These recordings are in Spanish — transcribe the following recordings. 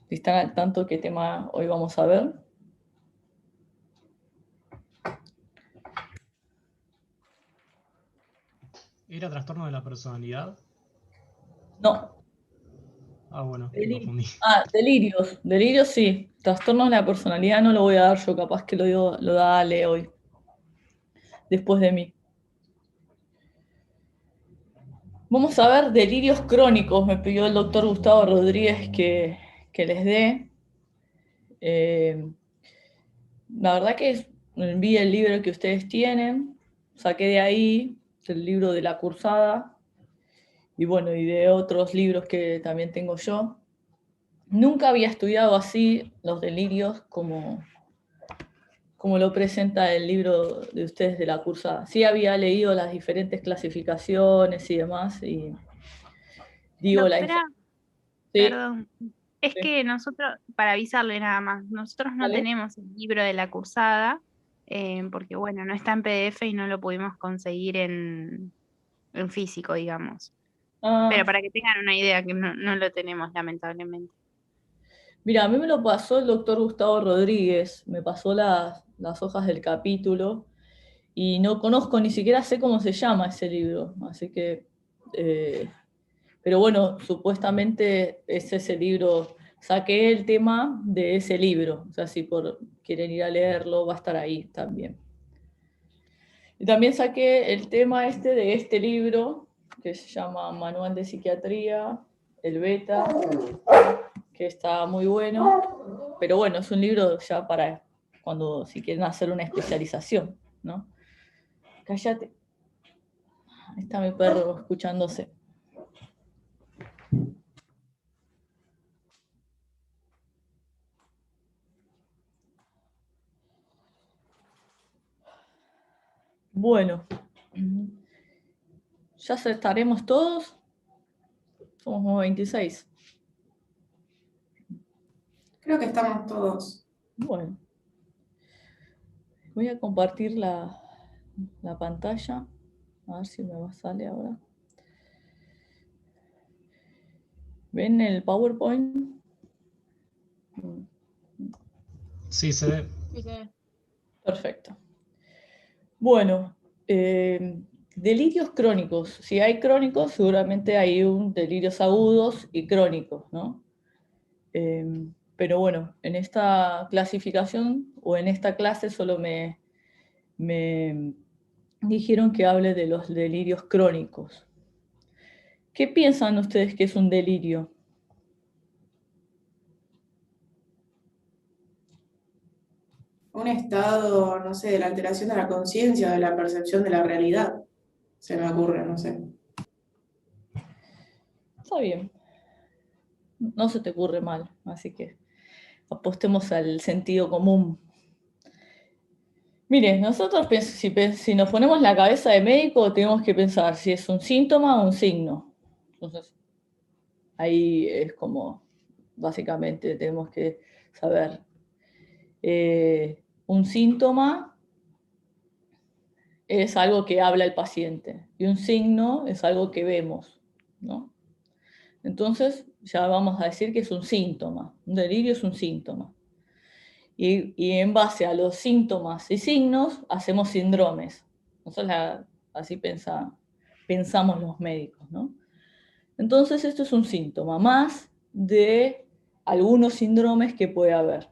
¿Están al tanto qué tema hoy vamos a ver? ¿Era trastorno de la personalidad? No. Ah, bueno, me confundí. Delirios. Delirios sí. Trastornos de la personalidad no lo voy a dar yo, capaz que lo da Ale hoy, después de mí. Vamos a ver delirios crónicos. Me pidió el doctor Gustavo Rodríguez que les dé. Eh, la verdad que vi el libro que ustedes tienen, saqué de ahí, el libro de la cursada, y bueno, y de otros libros que también tengo yo. Nunca había estudiado así los delirios como lo presenta el libro de ustedes de la cursada. Sí había leído las diferentes clasificaciones y demás, y digo la Doctora, información. Sí, perdón, es sí, que nosotros, para avisarle nada más, nosotros no ¿vale? tenemos el libro de la cursada, porque bueno, no está en PDF y no lo pudimos conseguir en físico, digamos. Ah, Pero para que tengan una idea, que no lo tenemos, lamentablemente. mira, a mí me lo pasó el doctor Gustavo Rodríguez, me pasó las hojas del capítulo, y no conozco, ni siquiera sé cómo se llama ese libro, así que, pero bueno, supuestamente es ese libro, saqué el tema de ese libro, o sea, si quieren ir a leerlo, va a estar ahí también. Y también saqué el tema de este libro, que se llama Manual de Psiquiatría, el Beta, que está muy bueno, pero bueno, es un libro ya para si quieren hacer una especialización, ¿no? Cállate. Ahí está mi perro escuchándose. Bueno, ya estaremos todos. Somos como 26. Creo que estamos todos. Bueno, voy a compartir la pantalla. A ver si me sale ahora. ¿Ven el PowerPoint? Sí, se ve. Perfecto. Bueno, delirios crónicos. Si hay crónicos, seguramente hay delirios agudos y crónicos, ¿no? Pero bueno, en esta clasificación o en esta clase solo me dijeron que hable de los delirios crónicos. ¿Qué piensan ustedes que es un delirio? Un estado, no sé, de la alteración de la conciencia, de la percepción de la realidad. Se me ocurre, no sé. Está bien, no se te ocurre mal, así que apostemos al sentido común. Mire, nosotros si nos ponemos la cabeza de médico, tenemos que pensar si es un síntoma o un signo. Entonces, ahí es como, básicamente, tenemos que saber. Un síntoma es algo que habla el paciente y un signo es algo que vemos, ¿no? Entonces, ya vamos a decir que es un síntoma. Un delirio es un síntoma. Y en base a los síntomas y signos, hacemos síndromes. Así pensamos los médicos, ¿no? Entonces, esto es un síntoma más de algunos síndromes que puede haber.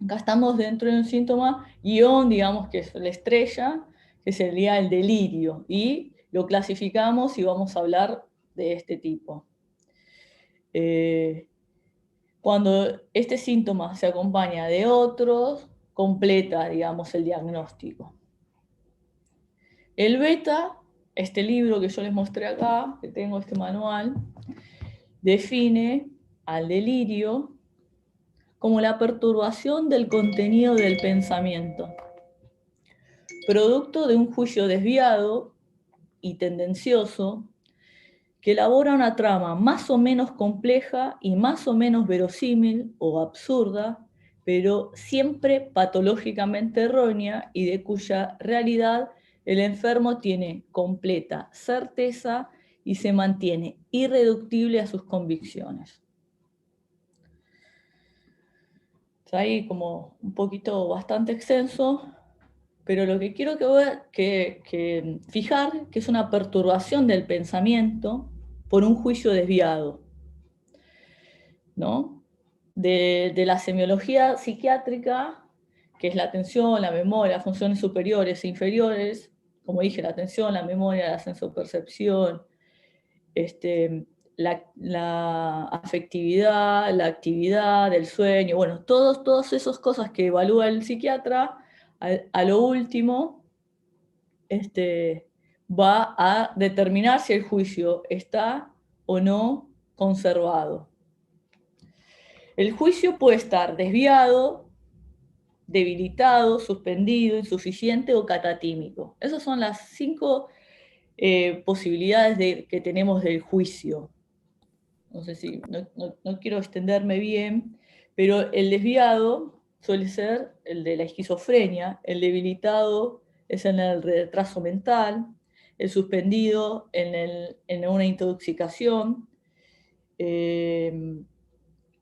Acá estamos dentro de un síntoma guión, digamos que es la estrella, que sería el delirio, y lo clasificamos y vamos a hablar de este tipo. Cuando este síntoma se acompaña de otros, completa, digamos, el diagnóstico. El beta, este libro que yo les mostré acá, que tengo este manual, define al delirio como la perturbación del contenido del pensamiento, producto de un juicio desviado y tendencioso que elabora una trama más o menos compleja y más o menos verosímil o absurda, pero siempre patológicamente errónea y de cuya realidad el enfermo tiene completa certeza y se mantiene irreductible a sus convicciones. Está ahí como un poquito bastante extenso, pero lo que quiero que fijar que es una perturbación del pensamiento por un juicio desviado, ¿no? De la semiología psiquiátrica, que es la atención, la memoria, las funciones superiores e inferiores, como dije, la atención, la memoria, la sensopercepción, la afectividad, la actividad, el sueño, bueno, todas esas cosas que evalúa el psiquiatra, a lo último, va a determinar si el juicio está o no conservado. El juicio puede estar desviado, debilitado, suspendido, insuficiente o catatímico. Esas son las 5 posibilidades que tenemos del juicio. No sé si, no quiero extenderme bien, pero el desviado suele ser el de la esquizofrenia, el debilitado es en el retraso mental, el suspendido en una intoxicación, el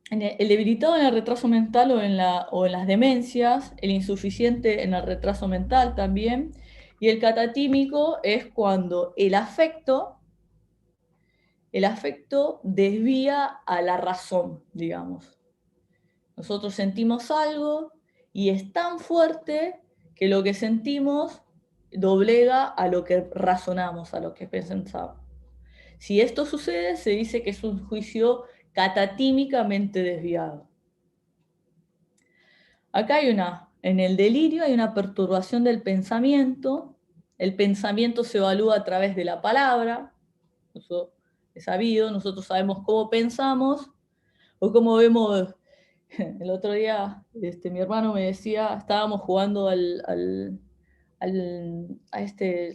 debilitado en el retraso mental o en las demencias, el insuficiente en el retraso mental también, y el catatímico es cuando el afecto desvía a la razón, digamos. Nosotros sentimos algo y es tan fuerte que lo que sentimos doblega a lo que razonamos, a lo que pensamos. Si esto sucede, se dice que es un juicio catatímicamente desviado. Acá en el delirio hay una perturbación del pensamiento. El pensamiento se evalúa a través de la palabra. Eso es sabido, nosotros sabemos cómo pensamos o cómo vemos. El otro día mi hermano me decía, estábamos jugando a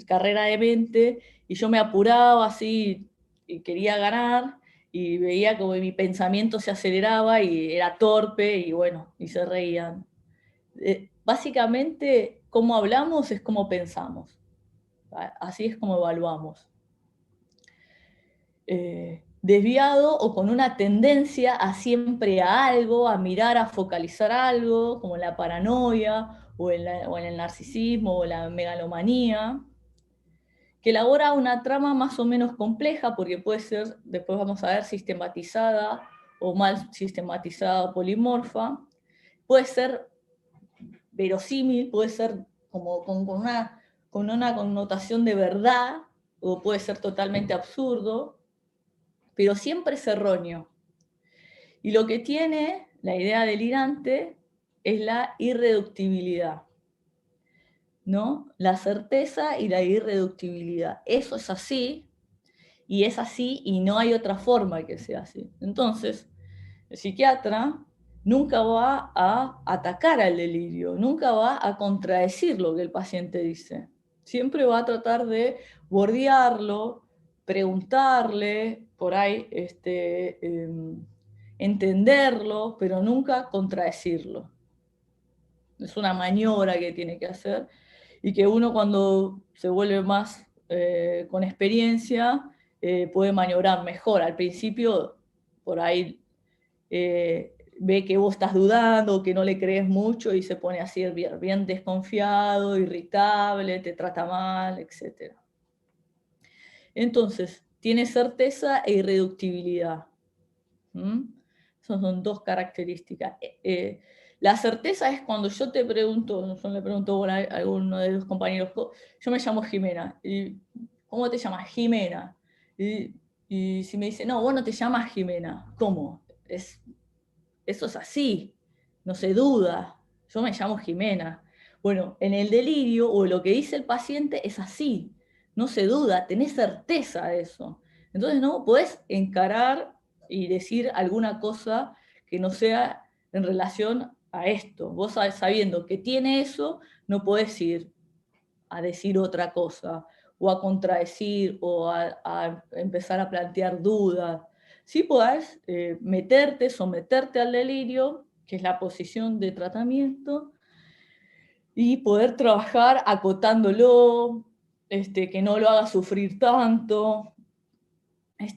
carrera de mente y yo me apuraba así y quería ganar y veía como mi pensamiento se aceleraba y era torpe y bueno, y se reían. Básicamente, cómo hablamos es cómo pensamos. Así es como evaluamos. Desviado o con una tendencia a siempre a algo, a mirar, a focalizar algo, como la paranoia o en el narcisismo o la megalomanía, que elabora una trama más o menos compleja porque puede ser, después vamos a ver, sistematizada o mal sistematizada, polimorfa, puede ser verosímil, puede ser como con una connotación de verdad o puede ser totalmente absurdo, pero siempre es erróneo. Y lo que tiene la idea delirante es la irreductibilidad, ¿no? La certeza y la irreductibilidad. Eso es así y no hay otra forma que sea así. Entonces, el psiquiatra nunca va a atacar al delirio, nunca va a contradecir lo que el paciente dice. Siempre va a tratar de bordearlo, preguntarle, por ahí entenderlo, pero nunca contradecirlo. Es una maniobra que tiene que hacer y que uno cuando se vuelve más con experiencia puede maniobrar mejor. Al principio, por ahí ve que vos estás dudando, que no le crees mucho y se pone así bien desconfiado, irritable, te trata mal, etc. Entonces, tiene certeza e irreductibilidad. Esas son 2 características. La certeza es cuando yo te pregunto, yo le pregunto a alguno de los compañeros, yo me llamo Jimena, y ¿cómo te llamas? Jimena. Y si me dice, no, vos no te llamas Jimena, ¿cómo? Eso es así, no se duda, yo me llamo Jimena. Bueno, en el delirio o lo que dice el paciente es así, no se duda, tenés certeza de eso. Entonces no podés encarar y decir alguna cosa que no sea en relación a esto. Vos sabiendo que tiene eso, no podés ir a decir otra cosa o a contradecir o a empezar a plantear dudas. Sí podés someterte al delirio, que es la posición de tratamiento, y poder trabajar acotándolo, que no lo haga sufrir tanto,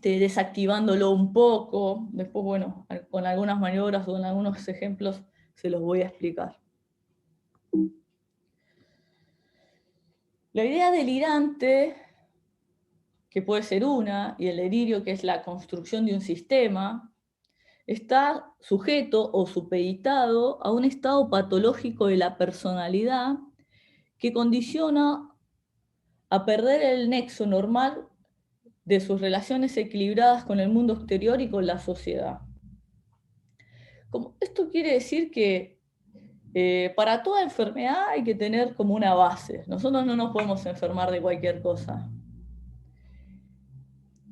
desactivándolo un poco. Después, bueno, con algunas maniobras o con algunos ejemplos se los voy a explicar. La idea delirante, que puede ser una, y el delirio, que es la construcción de un sistema, está sujeto o supeditado a un estado patológico de la personalidad que condiciona a perder el nexo normal de sus relaciones equilibradas con el mundo exterior y con la sociedad. Esto quiere decir que para toda enfermedad hay que tener como una base. Nosotros no nos podemos enfermar de cualquier cosa.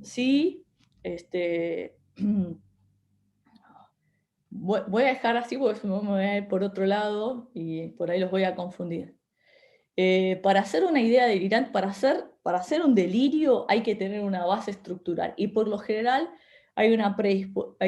Sí, voy a dejar así porque me voy a ir por otro lado y por ahí los voy a confundir. Para hacer una idea delirante, para hacer un delirio hay que tener una base estructural y por lo general hay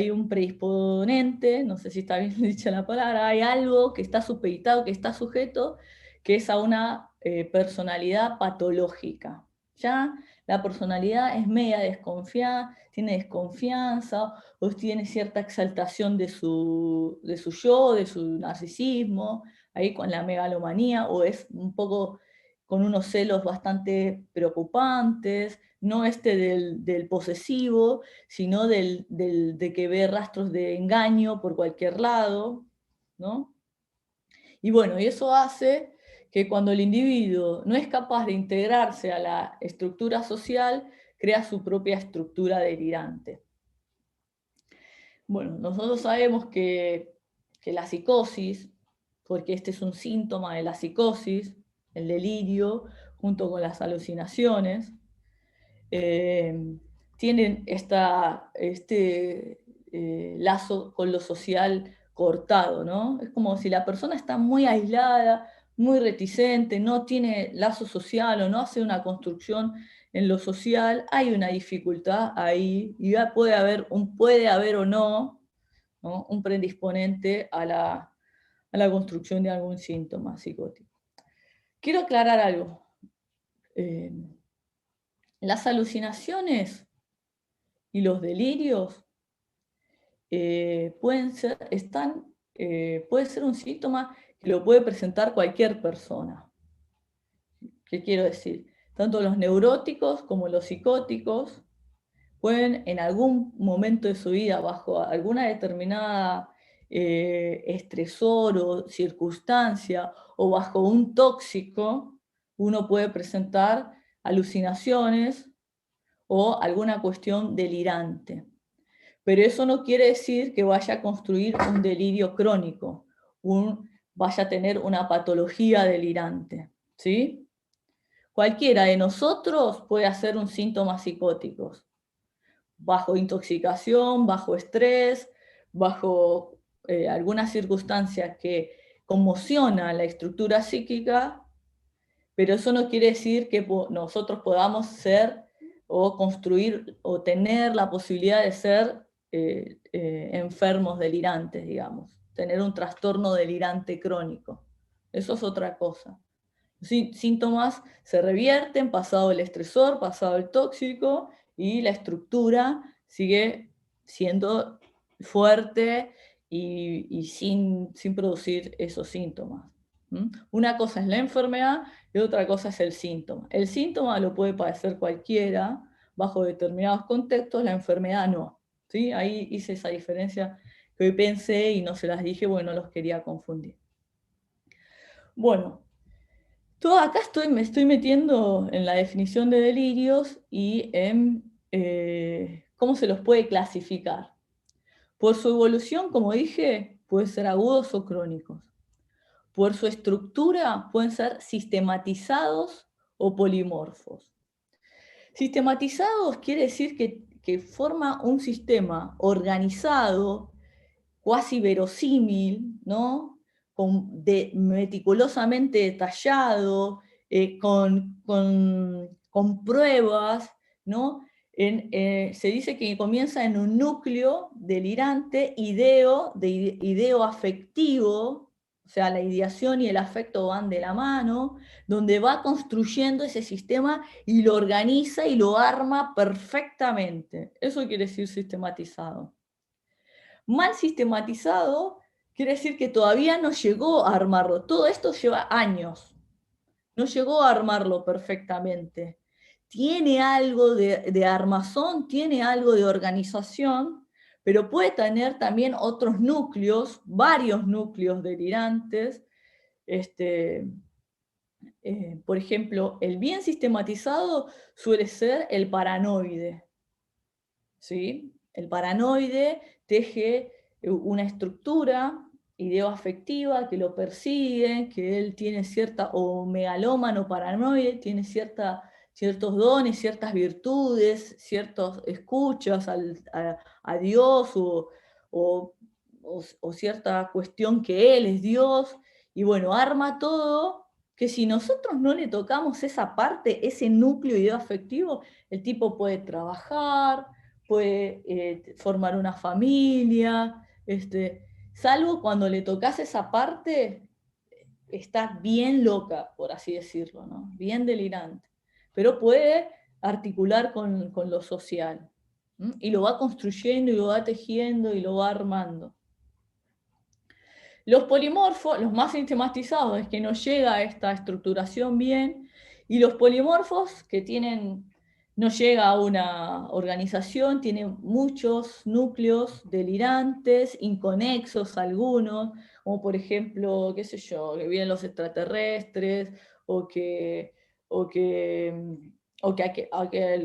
un predisponente, no sé si está bien dicha la palabra, hay algo que está supeditado, que está sujeto, que es a una personalidad patológica. ¿Ya? La personalidad es media desconfiada, tiene desconfianza o tiene cierta exaltación de su yo, de su narcisismo, ahí con la megalomanía, o es un poco con unos celos bastante preocupantes, no del posesivo, sino de que ve rastros de engaño por cualquier lado, ¿no? Y bueno, y eso hace que cuando el individuo no es capaz de integrarse a la estructura social, crea su propia estructura delirante. Bueno, nosotros sabemos que la psicosis, porque este es un síntoma de la psicosis, el delirio, junto con las alucinaciones, tienen este lazo con lo social cortado, ¿no? Es como si la persona está muy aislada, muy reticente, no tiene lazo social o no hace una construcción en lo social, hay una dificultad ahí y ya puede haber o no, ¿no? Un predisponente a la construcción de algún síntoma psicótico. Quiero aclarar algo. Las alucinaciones y los delirios puede ser un síntoma que lo puede presentar cualquier persona. ¿Qué quiero decir? Tanto los neuróticos como los psicóticos pueden en algún momento de su vida, bajo alguna determinada estresor o circunstancia o bajo un tóxico, uno puede presentar alucinaciones o alguna cuestión delirante. Pero eso no quiere decir que vaya a construir un delirio crónico, vaya a tener una patología delirante, ¿sí? Cualquiera de nosotros puede hacer un síntoma psicótico, bajo intoxicación, bajo estrés, bajo algunas circunstancias que conmocionan la estructura psíquica, pero eso no quiere decir que nosotros podamos ser o construir o tener la posibilidad de ser enfermos delirantes, digamos, tener un trastorno delirante crónico. Eso es otra cosa. Síntomas se revierten pasado el estresor, pasado el tóxico, y la estructura sigue siendo fuerte y sin producir esos síntomas. Una cosa es la enfermedad y otra cosa es el síntoma. El síntoma lo puede padecer cualquiera bajo determinados contextos, la enfermedad no. ¿Sí? Ahí hice esa diferencia que hoy pensé y no se las dije, bueno, no los quería confundir. Bueno, acá me estoy metiendo en la definición de delirios y en cómo se los puede clasificar. Por su evolución, como dije, pueden ser agudos o crónicos. Por su estructura, pueden ser sistematizados o polimorfos. Sistematizados quiere decir que forma un sistema organizado, cuasi verosímil, ¿no? Meticulosamente detallado, con pruebas, ¿no? Se dice que comienza en un núcleo delirante, ideo afectivo, o sea, la ideación y el afecto van de la mano, donde va construyendo ese sistema y lo organiza y lo arma perfectamente. Eso quiere decir sistematizado. Mal sistematizado quiere decir que todavía no llegó a armarlo. Todo esto lleva años. No llegó a armarlo perfectamente. Tiene algo de armazón, tiene algo de organización, pero puede tener también otros núcleos, varios núcleos delirantes. Por ejemplo, el bien sistematizado suele ser el paranoide. ¿Sí? El paranoide teje una estructura ideoafectiva que lo persigue, que él tiene cierta, o megalómano paranoide, tiene ciertos dones, ciertas virtudes, ciertas escuchas a Dios o, o cierta cuestión que él es Dios, y bueno, arma todo, que si nosotros no le tocamos esa parte, ese núcleo ideoafectivo, el tipo puede trabajar, puede formar una familia, salvo cuando le tocas esa parte, está bien loca, por así decirlo, ¿no? Bien delirante, pero puede articular con lo social, ¿m? Y lo va construyendo y lo va tejiendo y lo va armando. Los polimorfos, los más sistematizados, es que no llega a esta estructuración bien, y los polimorfos que no llega a una organización, tienen muchos núcleos delirantes, inconexos algunos, como por ejemplo, qué sé yo, que vienen los extraterrestres, o que, o que, o que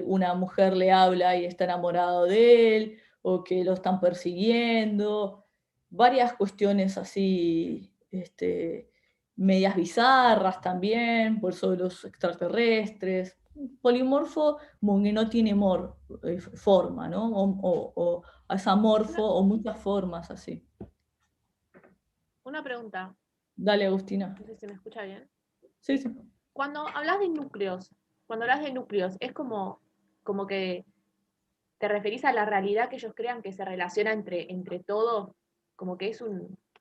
una mujer le habla y está enamorado de él, o que lo están persiguiendo, varias cuestiones así, medias bizarras también, por eso de los extraterrestres. Polimorfo como que no tiene forma, ¿no? O es amorfo o muchas formas así. Una pregunta, Dale, Agustina. no sé si me escucha bien. Sí, sí. Cuando hablas de núcleos, es como que te referís a la realidad que ellos crean que se relaciona entre todo, como que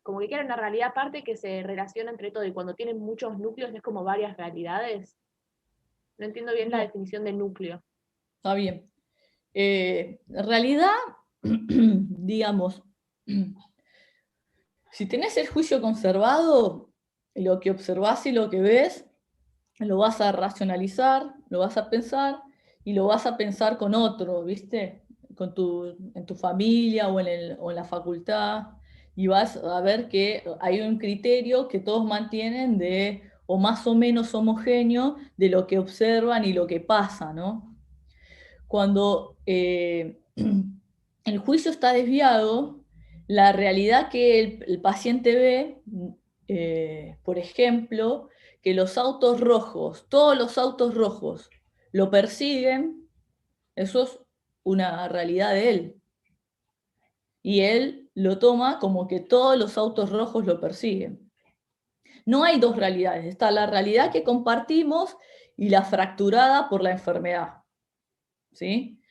como que quieren una realidad aparte que se relaciona entre todo, y cuando tienen muchos núcleos es como varias realidades. No entiendo bien la No, definición de núcleo. está bien. En realidad, digamos, si tenés el juicio conservado, lo que observás y lo que ves, lo vas a racionalizar, lo vas a pensar y lo vas a pensar con otro, ¿viste? En tu familia o en la facultad, y vas a ver que hay un criterio que todos mantienen de, o más o menos homogéneo, de lo que observan y lo que pasa, ¿no? Cuando el juicio está desviado, la realidad que el paciente ve, por ejemplo, que los autos rojos, todos los autos rojos lo persiguen, eso es una realidad de él. Y él lo toma como que todos los autos rojos lo persiguen. No hay dos realidades, está la realidad que compartimos y la fracturada por la enfermedad. ¿Sí?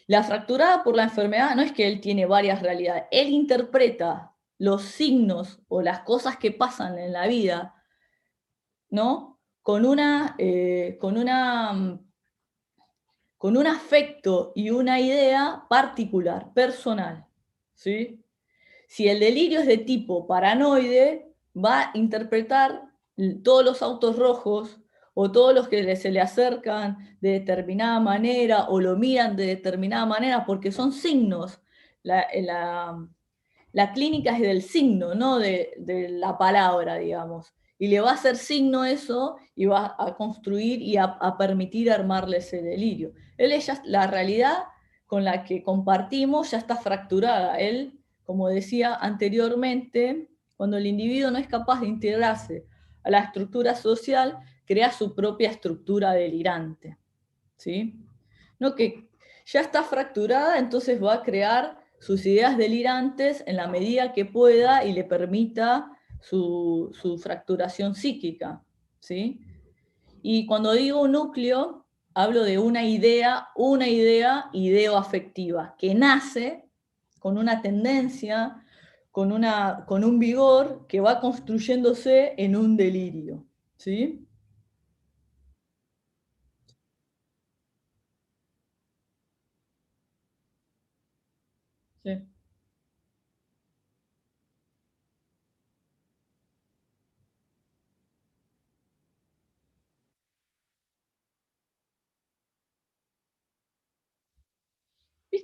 La fracturada por la enfermedad no es que él tiene varias realidades, él interpreta los signos o las cosas que pasan en la vida, ¿no? Con un afecto y una idea particular, personal, ¿sí? Si el delirio es de tipo paranoide, va a interpretar todos los autos rojos o todos los que se le acercan de determinada manera o lo miran de determinada manera porque son signos. La clínica es del signo, no de la palabra, digamos. Y le va a hacer signo eso y va a construir y a permitir armarle ese delirio. La realidad con la que compartimos ya está fracturada. Él, como decía anteriormente, cuando el individuo no es capaz de integrarse a la estructura social, crea su propia estructura delirante. ¿Sí? No, que ya está fracturada, entonces va a crear sus ideas delirantes en la medida que pueda y le permita su fracturación psíquica. ¿Sí? Y cuando digo núcleo, hablo de una idea ideoafectiva, que nace con una tendencia, con un vigor que va construyéndose en un delirio. ¿Sí? Sí.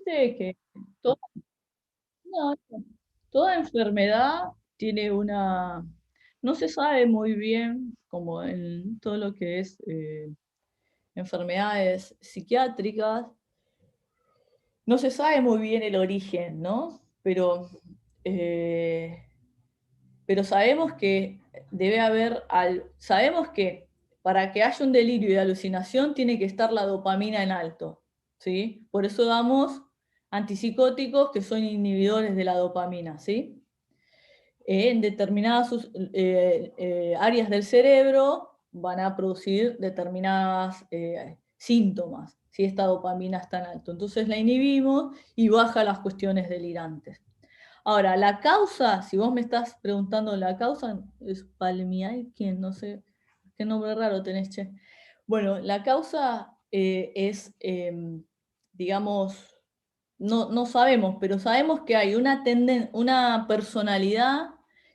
viste que to- no, toda enfermedad tiene una, no se sabe muy bien, como en todo lo que es enfermedades psiquiátricas, no se sabe muy bien el origen, ¿no? Eh, pero sabemos que debe haber, sabemos que para que haya un delirio y alucinación tiene que estar la dopamina en alto, ¿sí? Por eso damos antipsicóticos que son inhibidores de la dopamina, ¿sí? En determinadas áreas del cerebro van a producir determinadas síntomas, si esta dopamina está en alto. Entonces la inhibimos y baja las cuestiones delirantes. Ahora, la causa, si vos me estás preguntando la causa, es Palmiakin, no sé, qué nombre raro tenés, che. Bueno, la causa es, digamos, no sabemos, pero sabemos que hay una personalidad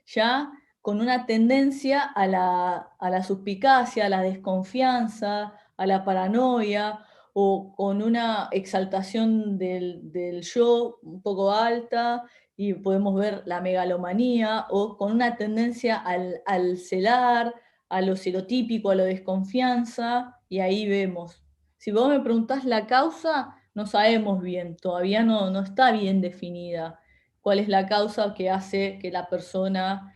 ya con una tendencia a la suspicacia, a la desconfianza, a la paranoia, o con una exaltación del yo un poco alta, y podemos ver la megalomanía, o con una tendencia al celar, a lo serotípico, a la desconfianza, y ahí vemos. Si vos me preguntás la causa, no sabemos bien, todavía no está bien definida cuál es la causa que hace que la persona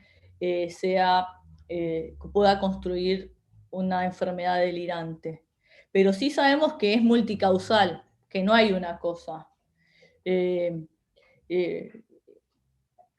pueda construir una enfermedad delirante. Pero sí sabemos que es multicausal, que no hay una cosa. Eh, eh,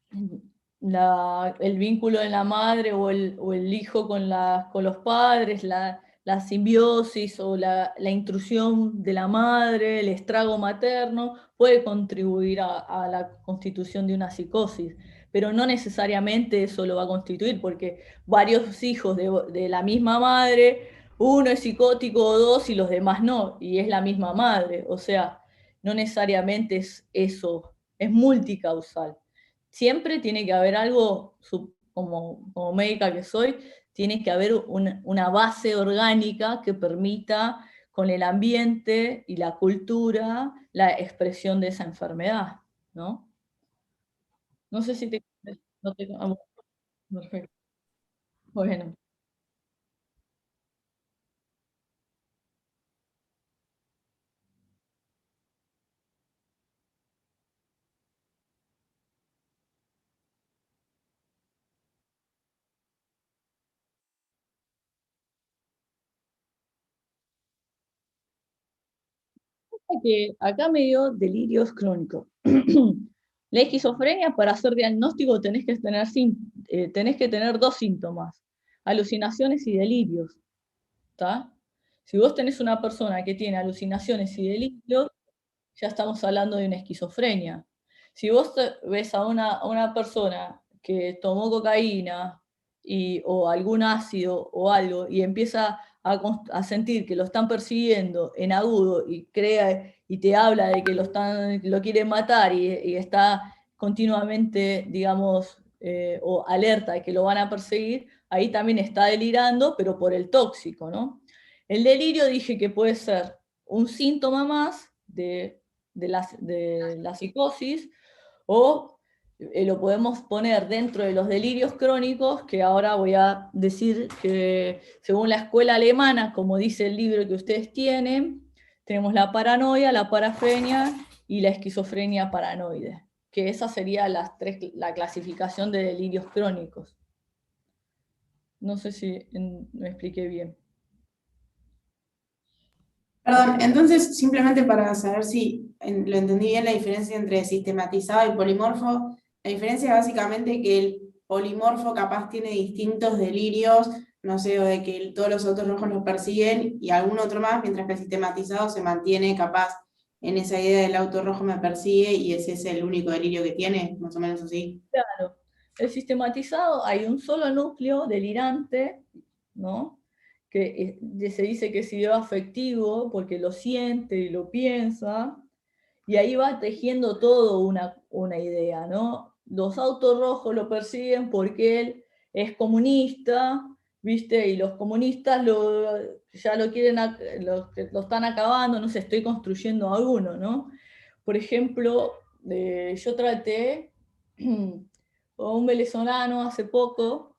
el vínculo de la madre o el hijo con los padres, la simbiosis o la intrusión de la madre, el estrago materno, puede contribuir a la constitución de una psicosis, pero no necesariamente eso lo va a constituir, porque varios hijos de la misma madre, uno es psicótico o dos y los demás no, y es la misma madre, o sea, no necesariamente es eso, es multicausal. Siempre tiene que haber algo, como médica que soy, tiene que haber una base orgánica que permita con el ambiente y la cultura la expresión de esa enfermedad, ¿no? No sé si te... No te perfecto. Bueno. Que acá me dio delirios crónicos. La esquizofrenia, para hacer diagnóstico, tenés que tener dos síntomas: alucinaciones y delirios. ¿Tá? Si vos tenés una persona que tiene alucinaciones y delirios, ya estamos hablando de una esquizofrenia. Si vos ves a una persona que tomó cocaína o algún ácido o algo y empieza a sentir que lo están persiguiendo en agudo y te habla de que lo quieren matar y está continuamente, digamos, o alerta de que lo van a perseguir, ahí también está delirando, pero por el tóxico, ¿no? El delirio dije que puede ser un síntoma más de la psicosis, o lo podemos poner dentro de los delirios crónicos, que ahora voy a decir que según la escuela alemana, como dice el libro que ustedes tienen, tenemos la paranoia, la parafrenia y la esquizofrenia paranoide, que esa sería la clasificación de delirios crónicos. No sé si me expliqué bien. Perdón, entonces simplemente para saber si lo entendí bien, la diferencia entre sistematizado y polimorfo, la diferencia es básicamente que el polimorfo capaz tiene distintos delirios, no sé, o de que todos los autos rojos los persiguen y algún otro más, mientras que el sistematizado se mantiene capaz en esa idea del auto rojo me persigue y ese es el único delirio que tiene, más o menos así. Claro, el sistematizado hay un solo núcleo delirante, ¿no? Que se dice que es afectivo porque lo siente y lo piensa, y ahí va tejiendo todo una idea, ¿no? Los autos rojos lo persiguen porque él es comunista, ¿viste? Y los comunistas ya lo quieren, lo están acabando, no sé, estoy construyendo a uno, ¿no? por ejemplo, yo traté con un venezolano hace poco,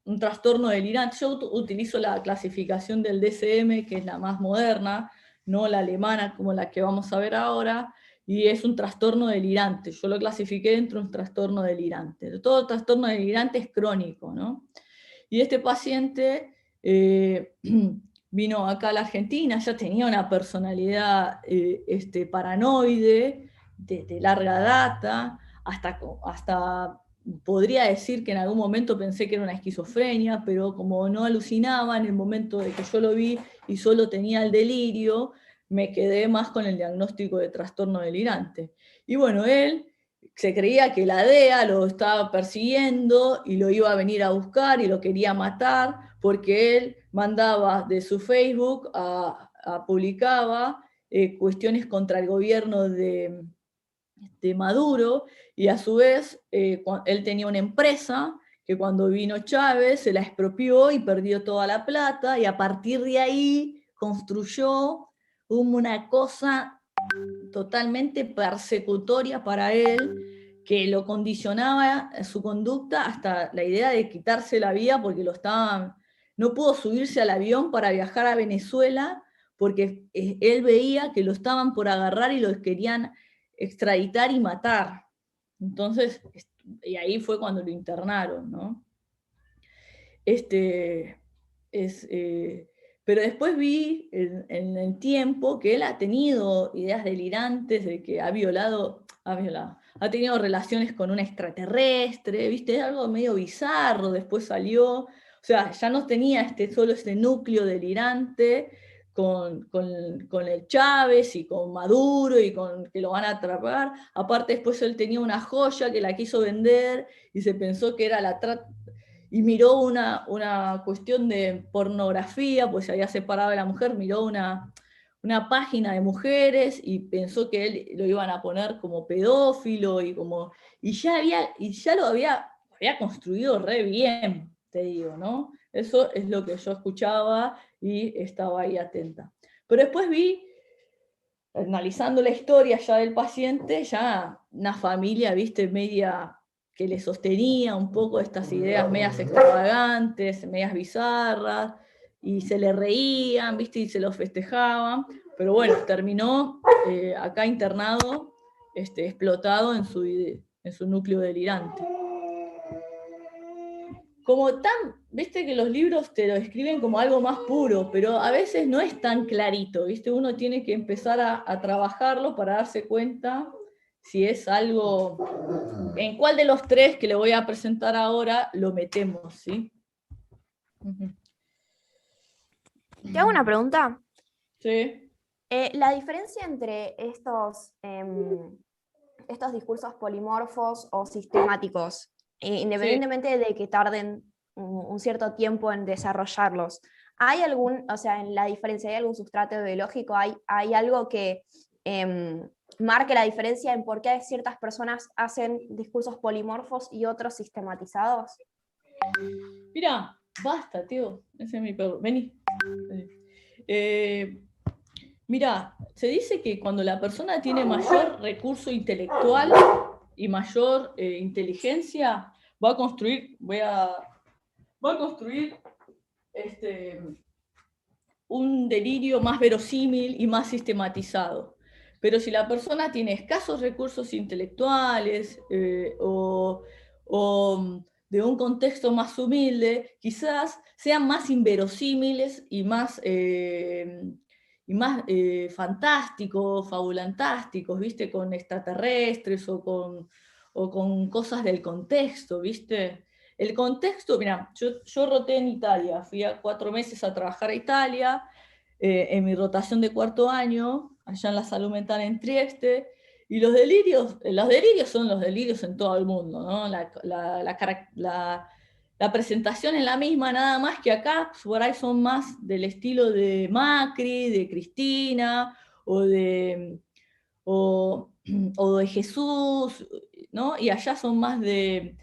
un trastorno delirante. Yo utilizo la clasificación del DSM, que es la más moderna, no la alemana como la que vamos a ver ahora, y es un trastorno delirante. Yo lo clasifiqué dentro de un trastorno delirante. Todo trastorno delirante es crónico, ¿no? Y este paciente vino acá a la Argentina, ya tenía una personalidad paranoide, de larga data, hasta podría decir que en algún momento pensé que era una esquizofrenia, pero como no alucinaba en el momento de que yo lo vi y solo tenía el delirio, me quedé más con el diagnóstico de trastorno delirante. Y bueno, él se creía que la DEA lo estaba persiguiendo y lo iba a venir a buscar y lo quería matar porque él mandaba de su Facebook publicaba cuestiones contra el gobierno de Maduro, y a su vez él tenía una empresa que cuando vino Chávez se la expropió y perdió toda la plata, y a partir de ahí construyó una cosa totalmente persecutoria para él, que lo condicionaba su conducta hasta la idea de quitarse la vida porque no pudo subirse al avión para viajar a Venezuela porque él veía que lo estaban por agarrar y lo querían extraditar y matar. Entonces, y ahí fue cuando lo internaron, ¿no? Pero después vi en el tiempo que él ha tenido ideas delirantes de que ha tenido relaciones con un extraterrestre, ¿viste? Algo medio bizarro, después salió, o sea, ya no tenía solo este núcleo delirante con el Chávez y con Maduro y con que lo van a atrapar. Aparte después él tenía una joya que la quiso vender y se pensó que era la trata, y miró una cuestión de pornografía, pues se había separado de la mujer, miró una página de mujeres y pensó que él lo iban a poner como pedófilo y ya lo había construido re bien, te digo, ¿no? Eso es lo que yo escuchaba y estaba ahí atenta. Pero después vi, analizando la historia ya del paciente, ya una familia, viste, media que le sostenía un poco estas ideas medias extravagantes, medias bizarras, y se le reían, viste, y se lo festejaban, pero bueno, terminó acá internado, explotado en su núcleo delirante. Viste que los libros te lo escriben como algo más puro, pero a veces no es tan clarito, viste, uno tiene que empezar a trabajarlo para darse cuenta si es algo, en cuál de los tres que le voy a presentar ahora lo metemos, ¿sí? ¿Te hago una pregunta? Sí. La diferencia entre estos discursos polimorfos o sistemáticos, independientemente de que tarden un cierto tiempo en desarrollarlos, ¿hay en la diferencia, hay algún sustrato biológico, hay algo que marque la diferencia en por qué ciertas personas hacen discursos polimorfos y otros sistematizados? Mira, basta, tío, ese es mi perro, vení. Mira, se dice que cuando la persona tiene mayor recurso intelectual y mayor inteligencia, va a construir un delirio más verosímil y más sistematizado. Pero si la persona tiene escasos recursos intelectuales o de un contexto más humilde, quizás sean más inverosímiles y más fantásticos, fabulantásticos, ¿viste? Con extraterrestres o con cosas del contexto, ¿viste? El contexto, mira, yo roté en Italia, fui a 4 meses a trabajar a Italia, en mi rotación de 4º año, allá en la salud mental en Trieste, y los delirios son los delirios en todo el mundo, ¿no? La presentación es la misma, nada más que acá por ahí son más del estilo de Macri, de Cristina, o de Jesús, ¿no? Y allá son más de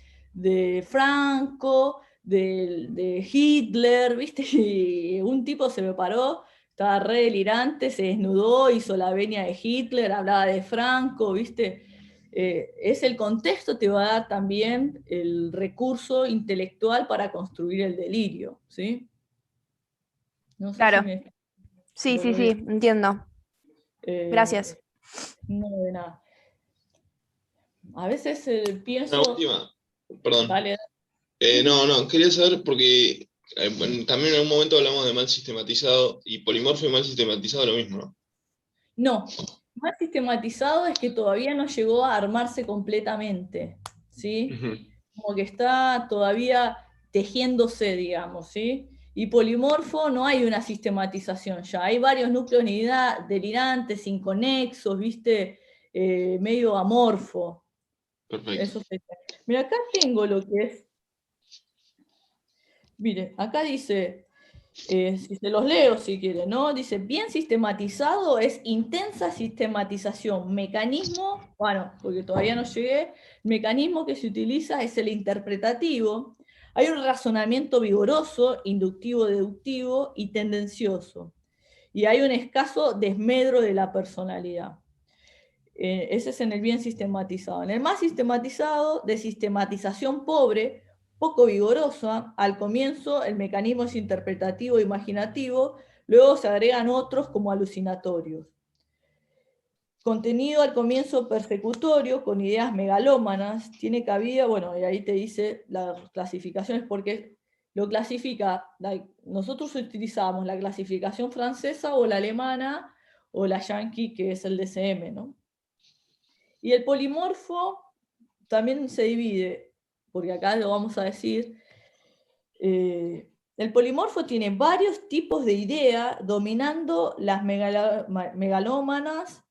Franco, de Hitler, ¿viste? Y un tipo se me paró, estaba re delirante, se desnudó, hizo la venia de Hitler, hablaba de Franco, ¿viste? Es el contexto, te va a dar también el recurso intelectual para construir el delirio, ¿sí? No sé Claro. si me... Sí, lo sí, logré. sí, entiendo. Gracias. No, de nada. A veces Una pienso... última, perdón. Dale. No, quería saber porque bueno, también en algún momento hablamos de mal sistematizado y polimorfo y mal sistematizado lo mismo, ¿no? No, más sistematizado es que todavía no llegó a armarse completamente, ¿sí? Ujú. Como que está todavía tejiéndose, digamos, ¿sí? Y polimorfo no hay una sistematización ya, hay varios núcleos delirantes, inconexos, ¿viste? Medio amorfo. Perfecto. Eso sería. Mira, acá tengo lo que es. Mire, acá dice, si se los leo si quieren, ¿no? Dice, bien sistematizado es intensa sistematización, mecanismo, bueno, porque todavía no llegué, el mecanismo que se utiliza es el interpretativo. Hay un razonamiento vigoroso, inductivo, deductivo y tendencioso. Y hay un escaso desmedro de la personalidad. Ese es en el bien sistematizado. En el más sistematizado, de sistematización pobre, poco vigorosa, al comienzo el mecanismo es interpretativo e imaginativo, luego se agregan otros como alucinatorios. Contenido al comienzo persecutorio, con ideas megalómanas, tiene cabida, bueno, y ahí te dice las clasificaciones, porque lo clasifica, nosotros utilizamos la clasificación francesa o la alemana o la yankee, que es el DSM, ¿no? Y el polimorfo también se divide, porque acá lo vamos a decir, el polimorfo tiene varios tipos de idea, dominando las megalómanas,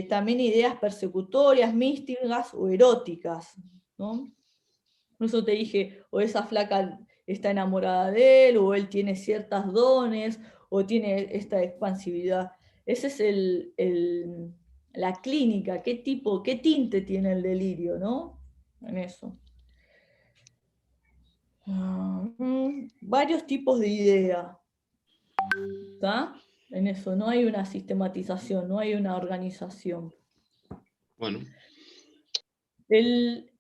también ideas persecutorias, místicas o eróticas, ¿no? Por eso te dije, o esa flaca está enamorada de él, o él tiene ciertos dones, o tiene esta expansividad. Ese es la clínica, qué tipo, qué tinte tiene el delirio, ¿no? En eso. Varios tipos de idea, ¿está? En eso, no hay una sistematización, no hay una organización. Bueno,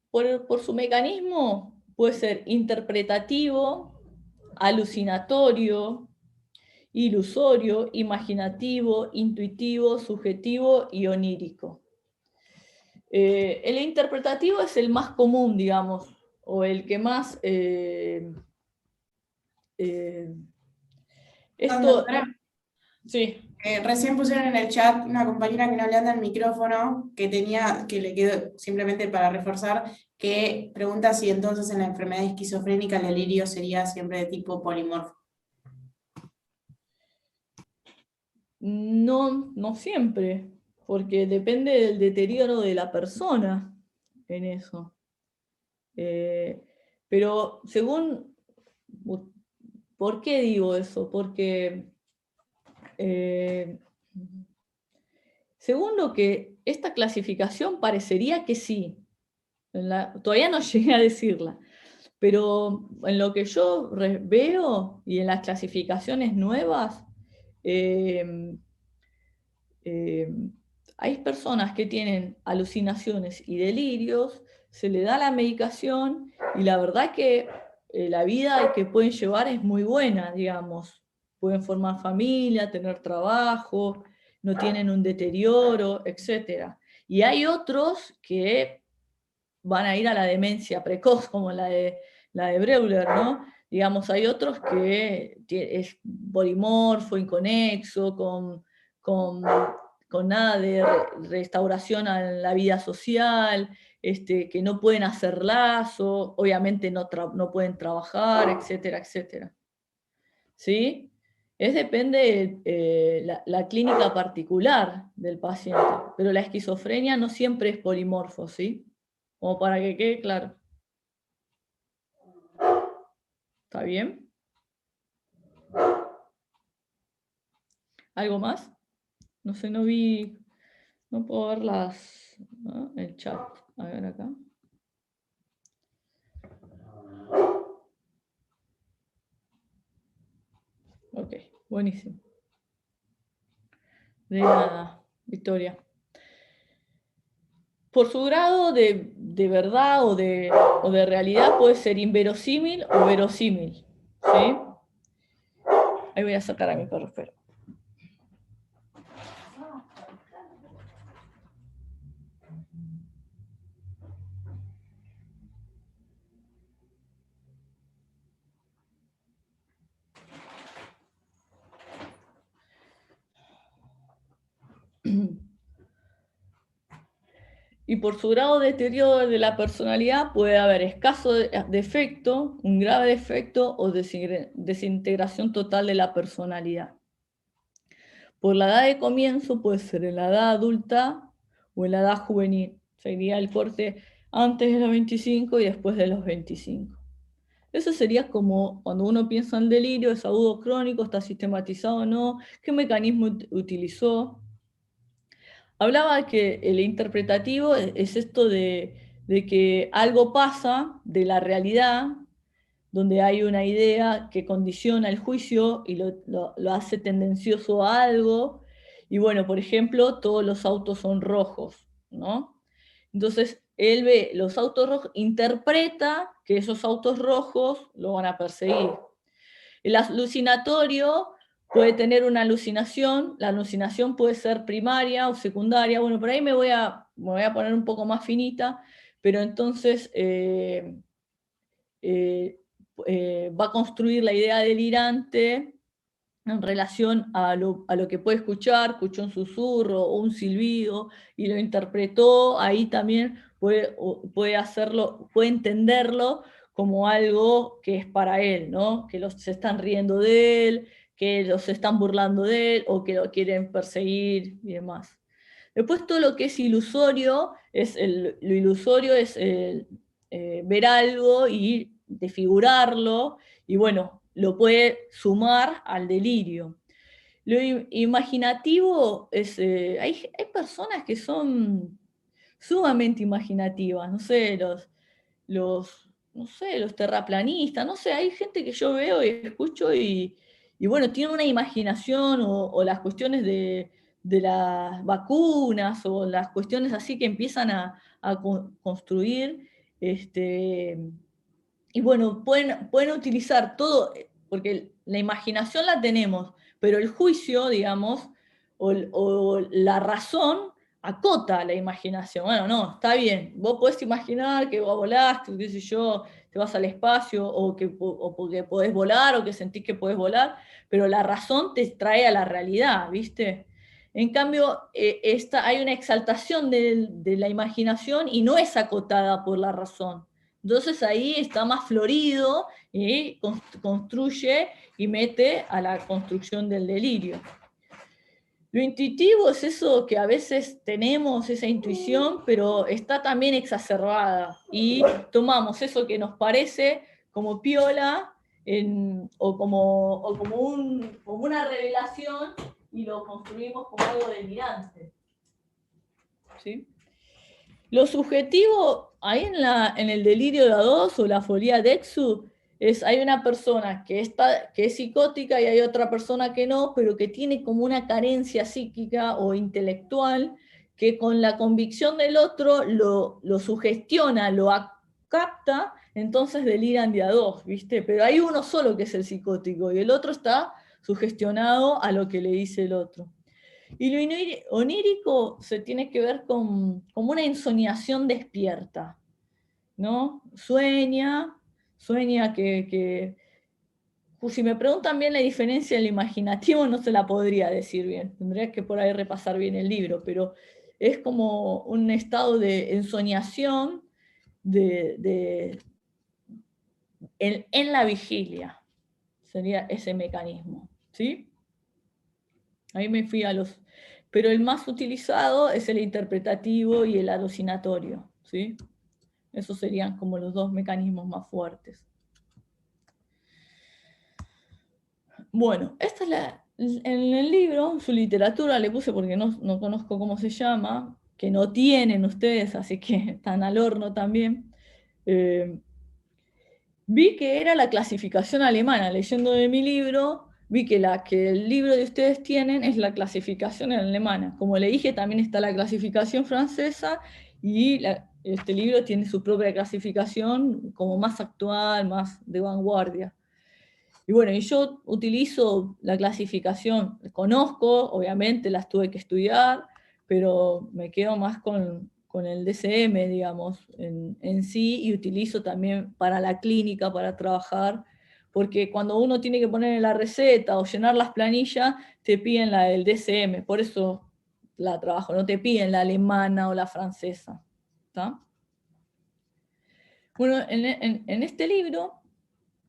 Por su mecanismo puede ser interpretativo, alucinatorio, ilusorio, imaginativo, intuitivo, subjetivo y onírico. El interpretativo es el más común, digamos, o el que más... esto... Doctora, Sí. recién pusieron en el chat una compañera que no le anda el micrófono, que le quedó simplemente para reforzar, que pregunta si entonces en la enfermedad esquizofrénica el delirio sería siempre de tipo polimorfo. No siempre, porque depende del deterioro de la persona en eso. Pero según, ¿por qué digo eso? Porque según lo que esta clasificación parecería que sí, todavía no llegué a decirla, pero en lo que yo veo y en las clasificaciones nuevas, eh, eh, hay personas que tienen alucinaciones y delirios, se le da la medicación y la verdad que la vida que pueden llevar es muy buena, digamos. Pueden formar familia, tener trabajo, no tienen un deterioro, etc. Y hay otros que van a ir a la demencia precoz, como la de Breuer, ¿no? Digamos, hay otros que es polimorfo, inconexo, con nada de restauración a la vida social, que no pueden hacer lazo, obviamente no pueden trabajar, etcétera, etcétera. ¿Sí? Depende la clínica particular del paciente, pero la esquizofrenia no siempre es polimorfo, ¿sí? Como para que quede claro. ¿Está bien? ¿Algo más? No sé, no puedo ver el chat. A ver acá. Ok, buenísimo. De nada, Victoria. Por su grado de verdad o de realidad puede ser inverosímil o verosímil, ¿sí? Ahí voy a sacar a mi perro, espera. Y por su grado de deterioro de la personalidad puede haber escaso defecto, un grave defecto o desintegración total de la personalidad. Por la edad de comienzo puede ser en la edad adulta o en la edad juvenil. Sería el corte antes de los 25 y después de los 25. Eso sería como cuando uno piensa en delirio, es agudo crónico, está sistematizado o no, qué mecanismo utilizó. Hablaba que el interpretativo es esto de que algo pasa de la realidad, donde hay una idea que condiciona el juicio y lo hace tendencioso a algo. Y bueno, por ejemplo, todos los autos son rojos, ¿no? Entonces, él ve los autos rojos, interpreta que esos autos rojos lo van a perseguir. El alucinatorio puede tener una alucinación, la alucinación puede ser primaria o secundaria. Bueno, por ahí me voy a poner un poco más finita, pero entonces va a construir la idea delirante en relación a lo que puede escuchar, escuchó un susurro o un silbido y lo interpretó, ahí también puede hacerlo, puede entenderlo como algo que es para él, ¿no? Que se están riendo de él, que los están burlando de él o que lo quieren perseguir y demás. Después todo lo que es ilusorio, lo ilusorio es ver algo y desfigurarlo, y bueno, lo puede sumar al delirio. Lo imaginativo es, hay personas que son sumamente imaginativas, no sé, los terraplanistas, no sé, hay gente que yo veo y escucho y bueno, tiene una imaginación o las cuestiones de las vacunas o las cuestiones así que empiezan a construir, y bueno, pueden utilizar todo, porque la imaginación la tenemos, pero el juicio, digamos, o la razón acota la imaginación. Bueno, no, está bien, vos podés imaginar que vos volás, que qué sé yo, te vas al espacio, o porque podés volar, o que sentís que podés volar, pero la razón te trae a la realidad, ¿viste? En cambio, hay una exaltación de la imaginación y no es acotada por la razón. Entonces ahí está más florido y construye y mete a la construcción del delirio. Lo intuitivo es eso que a veces tenemos, esa intuición, pero está también exacerbada y tomamos eso que nos parece como piola o como una revelación y lo construimos como algo delirante. ¿Sí? Lo subjetivo, ahí en el delirio de A2 o la folia de Exu, hay una persona que es psicótica y hay otra persona que no, pero que tiene como una carencia psíquica o intelectual que con la convicción del otro lo sugestiona, lo capta, entonces deliran de A2, ¿viste? Pero hay uno solo que es el psicótico y el otro está sugestionado a lo que le dice el otro. Y lo onírico se tiene que ver con una ensoñación despierta, ¿no? Sueña que si me preguntan bien la diferencia del imaginativo, no se la podría decir bien, tendría que por ahí repasar bien el libro, pero es como un estado de ensoñación en la vigilia, sería ese mecanismo, ¿sí? Ahí me fui a los... Pero el más utilizado es el interpretativo y el alucinatorio, ¿sí? Esos serían como los dos mecanismos más fuertes. Bueno, esta es en el libro, su literatura le puse porque no conozco cómo se llama, que no tienen ustedes, así que están al horno también. Vi que era la clasificación alemana, leyendo de mi libro, vi que la que el libro de ustedes tienen es la clasificación en alemana. Como le dije, también está la clasificación francesa y este libro tiene su propia clasificación como más actual, más de vanguardia. Y bueno, y yo utilizo la clasificación, conozco, obviamente las tuve que estudiar, pero me quedo más con el DSM, digamos, en sí, y utilizo también para la clínica, para trabajar, porque cuando uno tiene que poner en la receta o llenar las planillas, te piden la del DSM, por eso la trabajo, no te piden la alemana o la francesa. ¿Está? Bueno, en este libro,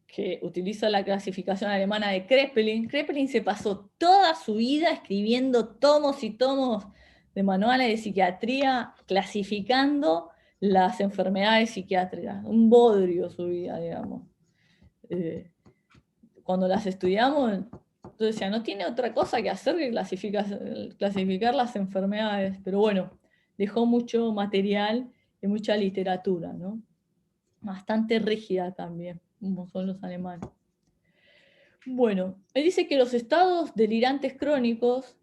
que utiliza la clasificación alemana de Kraepelin. Kraepelin se pasó toda su vida escribiendo tomos y tomos de manuales de psiquiatría, clasificando las enfermedades psiquiátricas. Un bodrio su vida, digamos. Cuando las estudiamos, entonces ya no tiene otra cosa que hacer que clasificar las enfermedades. Pero bueno, dejó mucho material y mucha literatura, ¿no? Bastante rígida también, como son los alemanes. Bueno, él dice que los estados delirantes crónicos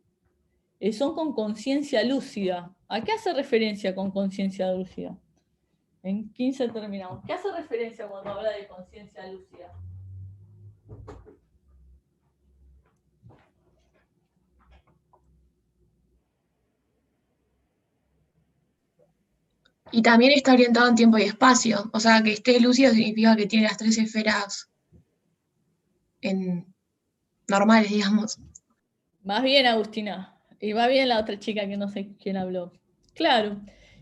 son con conciencia lúcida. ¿A qué hace referencia con conciencia lúcida? En 15 terminamos. ¿Qué hace referencia cuando habla de conciencia lúcida? Y también está orientado en tiempo y espacio. O sea, que esté lúcido significa que tiene las 3 esferas normales, digamos. Más bien, Agustina. Y va bien la otra chica que no sé quién habló. Claro,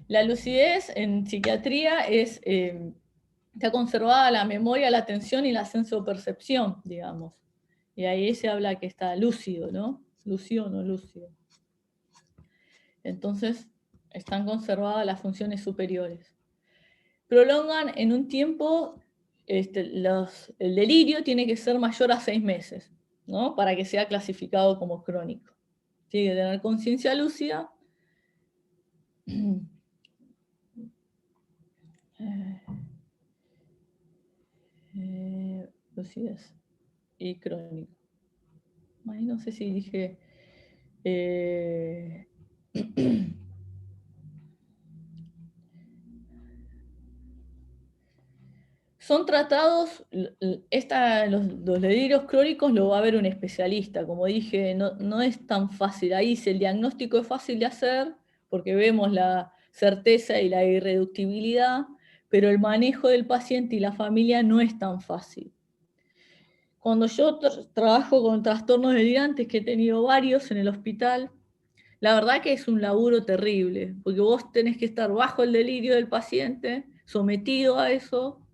la lucidez en psiquiatría está conservada la memoria, la atención y la sensopercepción, digamos. Y ahí se habla que está lúcido, ¿no? Lúcido o no lúcido. Entonces, están conservadas las funciones superiores. Prolongan en un tiempo, el delirio tiene que ser mayor a 6 meses, ¿no? Para que sea clasificado como crónico. Tiene que tener conciencia lúcida. Lucidez y crónico. Ahí no sé si dije... Son tratados, los delirios crónicos lo va a ver un especialista, como dije, no es tan fácil. Ahí el diagnóstico es fácil de hacer porque vemos la certeza y la irreductibilidad, pero el manejo del paciente y la familia no es tan fácil. Cuando yo trabajo con trastornos delirantes, que he tenido varios en el hospital, la verdad que es un laburo terrible, porque vos tenés que estar bajo el delirio del paciente, sometido a eso,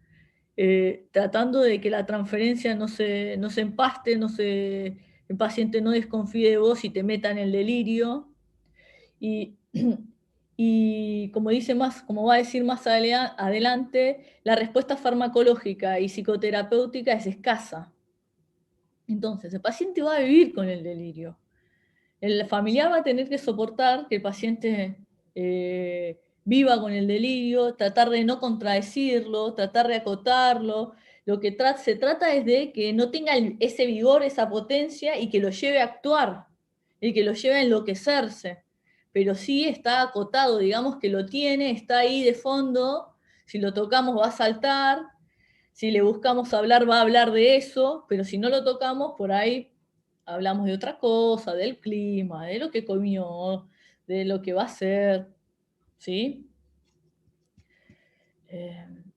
tratando de que la transferencia no se empaste, el paciente no desconfíe de vos y te meta en el delirio. Y como va a decir más adelante, la respuesta farmacológica y psicoterapéutica es escasa. Entonces, el paciente va a vivir con el delirio. El familiar va a tener que soportar que el paciente viva con el delirio, tratar de no contradecirlo, tratar de acotarlo. Lo que se trata es de que no tenga ese vigor, esa potencia y que lo lleve a actuar y que lo lleve a enloquecerse. Pero sí está acotado, digamos que lo tiene, está ahí de fondo. Si lo tocamos va a saltar, si le buscamos hablar va a hablar de eso, pero si no lo tocamos, por ahí hablamos de otra cosa, del clima, de lo que comió, de lo que va a hacer, ¿sí?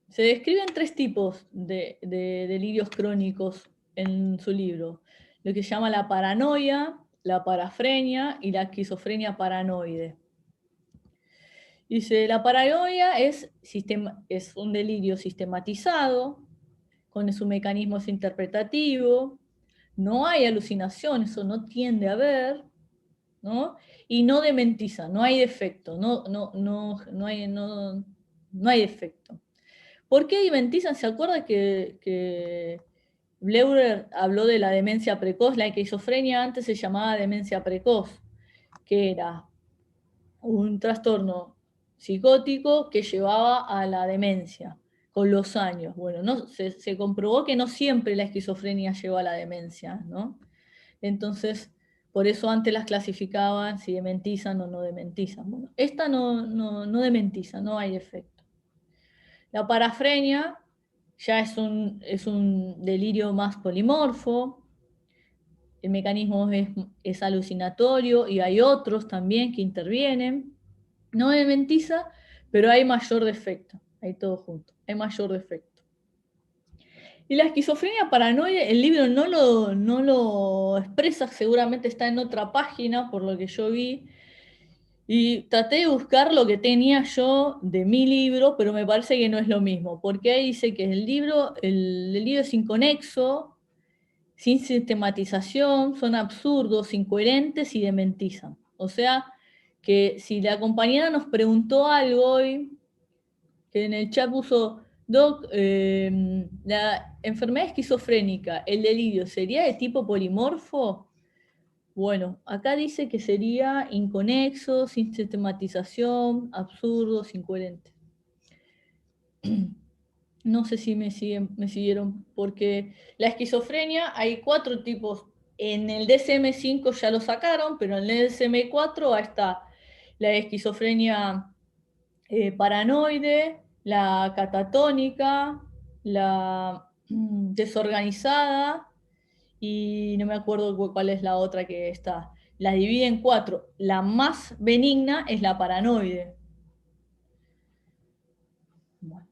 Se describen 3 tipos de delirios crónicos en su libro. Lo que se llama la paranoia, la parafrenia y la esquizofrenia paranoide. Dice, la paranoia es un delirio sistematizado, con su mecanismo interpretativo, no hay alucinación, eso no tiende a haber, ¿no? Y no dementiza, no hay defecto, no hay defecto. ¿Por qué dementizan? ¿Se acuerda que Bleuler habló de la demencia precoz? La esquizofrenia antes se llamaba demencia precoz, que era un trastorno psicótico que llevaba a la demencia con los años. Bueno, se comprobó que no siempre la esquizofrenia lleva a la demencia, ¿no? Entonces, por eso antes las clasificaban si dementizan o no dementizan. Bueno, esta no dementiza, no hay efecto. La parafrenia ya es un delirio más polimorfo, el mecanismo es alucinatorio y hay otros también que intervienen. No dementiza, pero hay mayor defecto, hay todo junto, hay mayor defecto. Y la esquizofrenia paranoide, el libro no lo expresa, seguramente está en otra página, por lo que yo vi, y traté de buscar lo que tenía yo de mi libro, pero me parece que no es lo mismo, porque ahí dice que el libro es inconexo, sin sistematización, son absurdos, incoherentes y dementizan. O sea, que si la compañera nos preguntó algo hoy, que en el chat puso, Doc, la enfermedad esquizofrénica, el delirio, ¿sería de tipo polimorfo? Bueno, acá dice que sería inconexo, sin sistematización, absurdos, incoherentes. No sé si me siguieron, porque la esquizofrenia hay 4 tipos. En el DSM-5 ya lo sacaron, pero en el DSM-4 está la esquizofrenia paranoide, la catatónica, la desorganizada, y no me acuerdo cuál es la otra que está. La divide en 4. La más benigna es la paranoide. Bueno.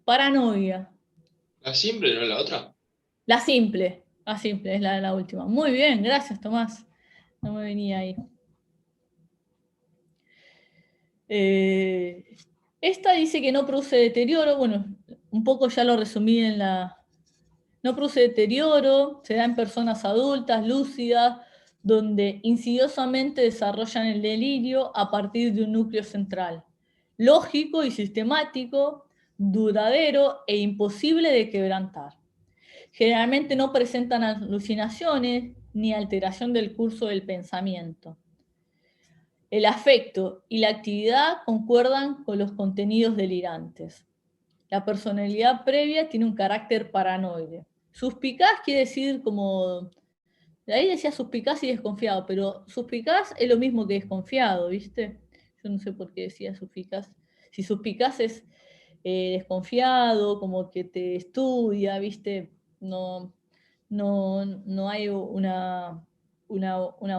Paranoia. ¿La simple, no la otra? La simple es la última. Muy bien, gracias Tomás. No me venía ahí. Esta dice que no produce deterioro. Bueno, un poco ya lo resumí en la... No produce deterioro, se da en personas adultas, lúcidas, donde insidiosamente desarrollan el delirio a partir de un núcleo central, lógico y sistemático, duradero e imposible de quebrantar. Generalmente no presentan alucinaciones ni alteración del curso del pensamiento. El afecto y la actividad concuerdan con los contenidos delirantes. La personalidad previa tiene un carácter paranoide. Suspicaz quiere decir como... De ahí decía suspicaz y desconfiado, pero suspicaz es lo mismo que desconfiado, ¿viste? Yo no sé por qué decía suspicaz. Si suspicaz es desconfiado, como que te estudia, ¿viste? No hay una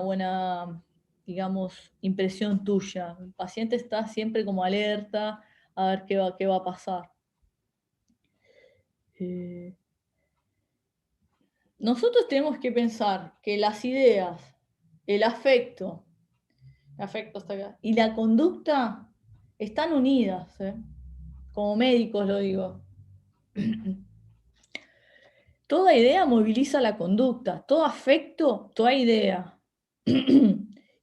buena, digamos, impresión tuya. El paciente está siempre como alerta a ver qué va a pasar. Nosotros tenemos que pensar que las ideas, el afecto está acá, y la conducta están unidas, ¿eh? Como médicos lo digo. Toda idea moviliza la conducta, todo afecto, toda idea,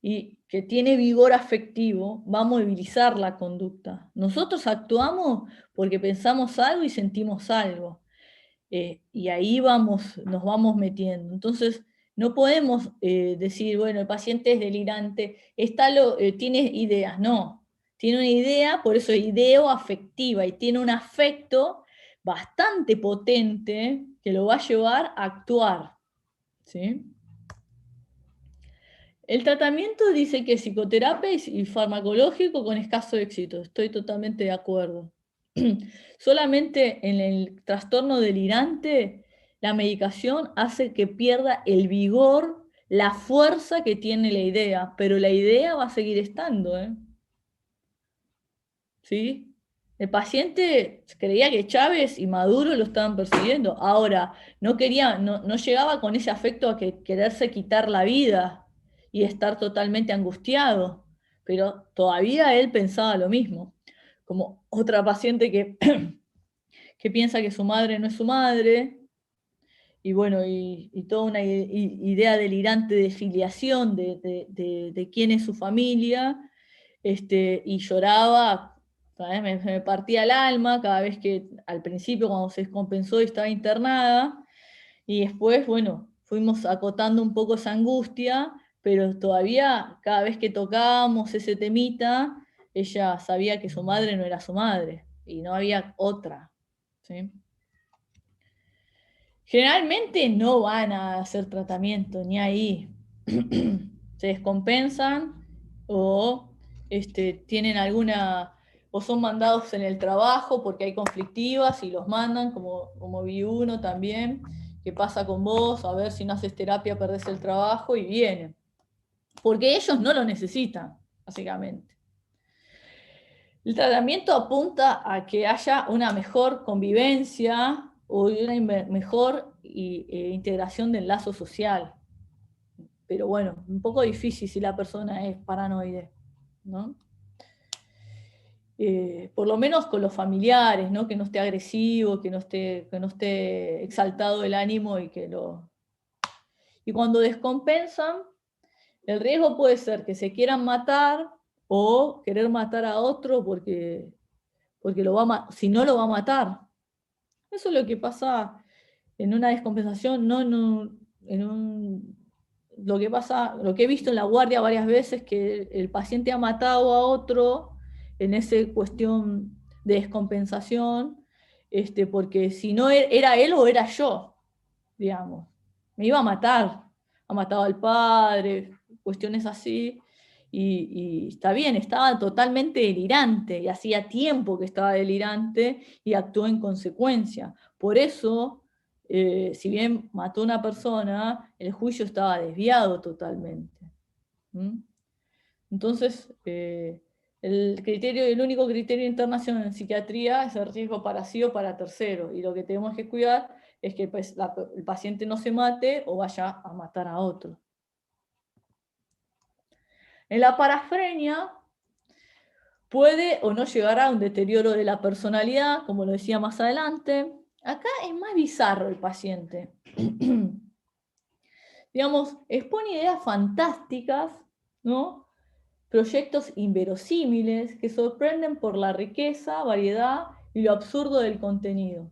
y que tiene vigor afectivo, va a movilizar la conducta. Nosotros actuamos porque pensamos algo y sentimos algo. Y ahí nos vamos metiendo. Entonces, no podemos decir, bueno, el paciente es delirante, tiene ideas. No, tiene una idea, por eso es ideo-afectiva, y tiene un afecto bastante potente que lo va a llevar a actuar. ¿Sí? El tratamiento dice que es psicoterapia y farmacológico con escaso éxito. Estoy totalmente de acuerdo. Solamente en el trastorno delirante, la medicación hace que pierda el vigor, la fuerza que tiene la idea, pero la idea va a seguir estando, ¿eh? ¿Sí? El paciente creía que Chávez y Maduro lo estaban persiguiendo. Ahora, no llegaba con ese afecto a quererse quitar la vida y estar totalmente angustiado, pero todavía él pensaba lo mismo. Como otra paciente que piensa que su madre no es su madre, y bueno, y toda una idea delirante de filiación de quién es su familia, y lloraba, ¿sabes? Me partía el alma cada vez que, al principio cuando se descompensó y estaba internada, y después, bueno, fuimos acotando un poco esa angustia, pero todavía cada vez que tocábamos ese temita, ella sabía que su madre no era su madre, y no había otra, ¿sí? Generalmente no van a hacer tratamiento, ni ahí. Se descompensan o tienen alguna, o son mandados en el trabajo porque hay conflictivas y los mandan, como vi uno también, que pasa con vos, a ver si no haces terapia, perdés el trabajo y vienen. Porque ellos no lo necesitan, básicamente. El tratamiento apunta a que haya una mejor convivencia o una mejor integración del lazo social. Pero bueno, un poco difícil si la persona es paranoide, ¿no? Por lo menos con los familiares, ¿no? Que no esté agresivo, que no esté exaltado el ánimo y Y cuando descompensan, el riesgo puede ser que se quieran matar o querer matar a otro porque si no lo va a matar. Eso es lo que pasa en una descompensación, no lo que he visto en la guardia varias veces, que el paciente ha matado a otro en esa cuestión de descompensación, porque si no era él o era yo, digamos, me iba a matar, ha matado al padre, cuestiones así, y está bien, estaba totalmente delirante, y hacía tiempo que estaba delirante, y actuó en consecuencia. Por eso, si bien mató a una persona, el juicio estaba desviado totalmente. ¿Mm? Entonces, el único criterio internacional en psiquiatría es el riesgo para sí o para tercero, y lo que tenemos que cuidar es que pues, el paciente no se mate o vaya a matar a otro. En la parafrenia puede o no llegar a un deterioro de la personalidad, como lo decía más adelante. Acá es más bizarro el paciente. Digamos, expone ideas fantásticas, ¿no? Proyectos inverosímiles que sorprenden por la riqueza, variedad y lo absurdo del contenido.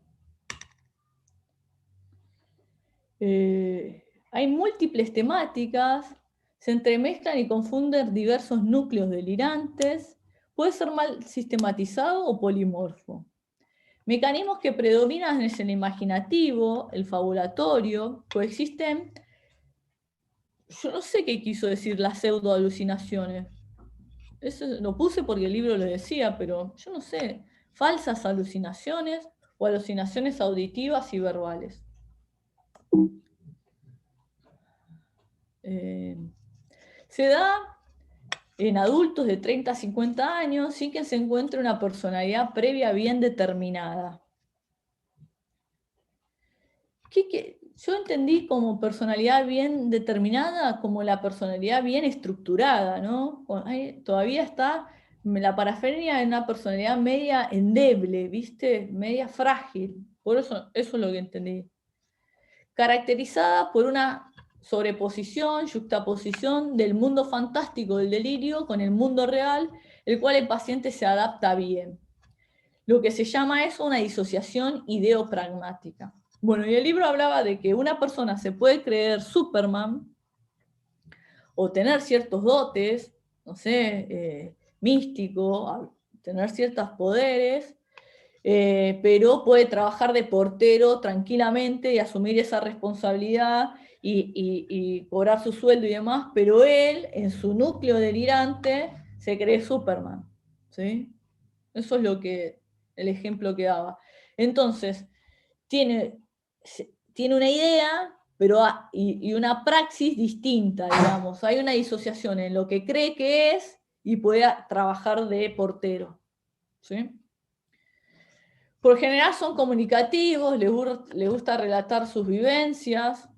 Hay múltiples temáticas, se entremezclan y confunden diversos núcleos delirantes, puede ser mal sistematizado o polimorfo. Mecanismos que predominan es el imaginativo, el fabulatorio, coexisten. Yo no sé qué quiso decir las pseudoalucinaciones. Eso lo puse porque el libro lo decía, pero yo no sé. Falsas alucinaciones o alucinaciones auditivas y verbales. Se da en adultos de 30 a 50 años sin que se encuentre una personalidad previa bien determinada. Yo entendí como personalidad bien determinada como la personalidad bien estructurada, ¿no? Todavía está la parafrenia en una personalidad media endeble, ¿viste? Media frágil. Por eso es lo que entendí. Caracterizada por una sobreposición, yuxtaposición del mundo fantástico del delirio con el mundo real, el cual el paciente se adapta bien. Lo que se llama eso una disociación ideopragmática. Bueno, y el libro hablaba de que una persona se puede creer Superman o tener ciertos dotes, no sé, místico, tener ciertos poderes, pero puede trabajar de portero tranquilamente y asumir esa responsabilidad y cobrar su sueldo y demás, pero él, en su núcleo delirante, se cree Superman, ¿sí? Eso es el ejemplo que daba. Entonces, tiene una idea y una praxis distinta, digamos. Hay una disociación en lo que cree que es y puede trabajar de portero, ¿sí? Por general son comunicativos, les gusta relatar sus vivencias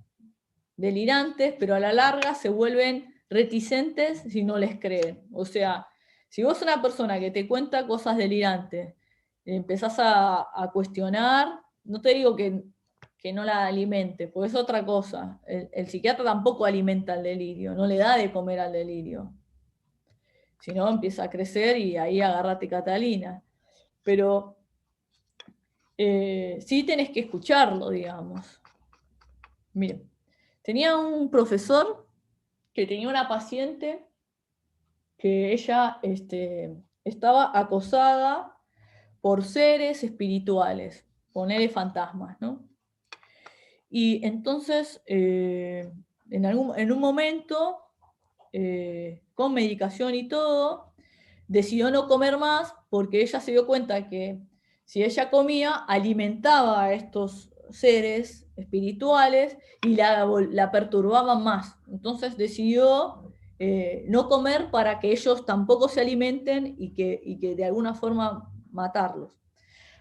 delirantes, pero a la larga se vuelven reticentes si no les creen. O sea, si vos sos una persona que te cuenta cosas delirantes, empezás a cuestionar, no te digo que no la alimente, porque es otra cosa. El psiquiatra tampoco alimenta el delirio, no le da de comer al delirio. Si no, empieza a crecer y ahí agárrate Catalina. Pero sí tenés que escucharlo, digamos. Miren, tenía un profesor que tenía una paciente que ella estaba acosada por seres espirituales, ponele fantasmas, ¿no? Y entonces, en un momento, con medicación y todo, decidió no comer más porque ella se dio cuenta que si ella comía, alimentaba a estos seres espirituales y la perturbaban más. Entonces decidió no comer para que ellos tampoco se alimenten y que de alguna forma matarlos.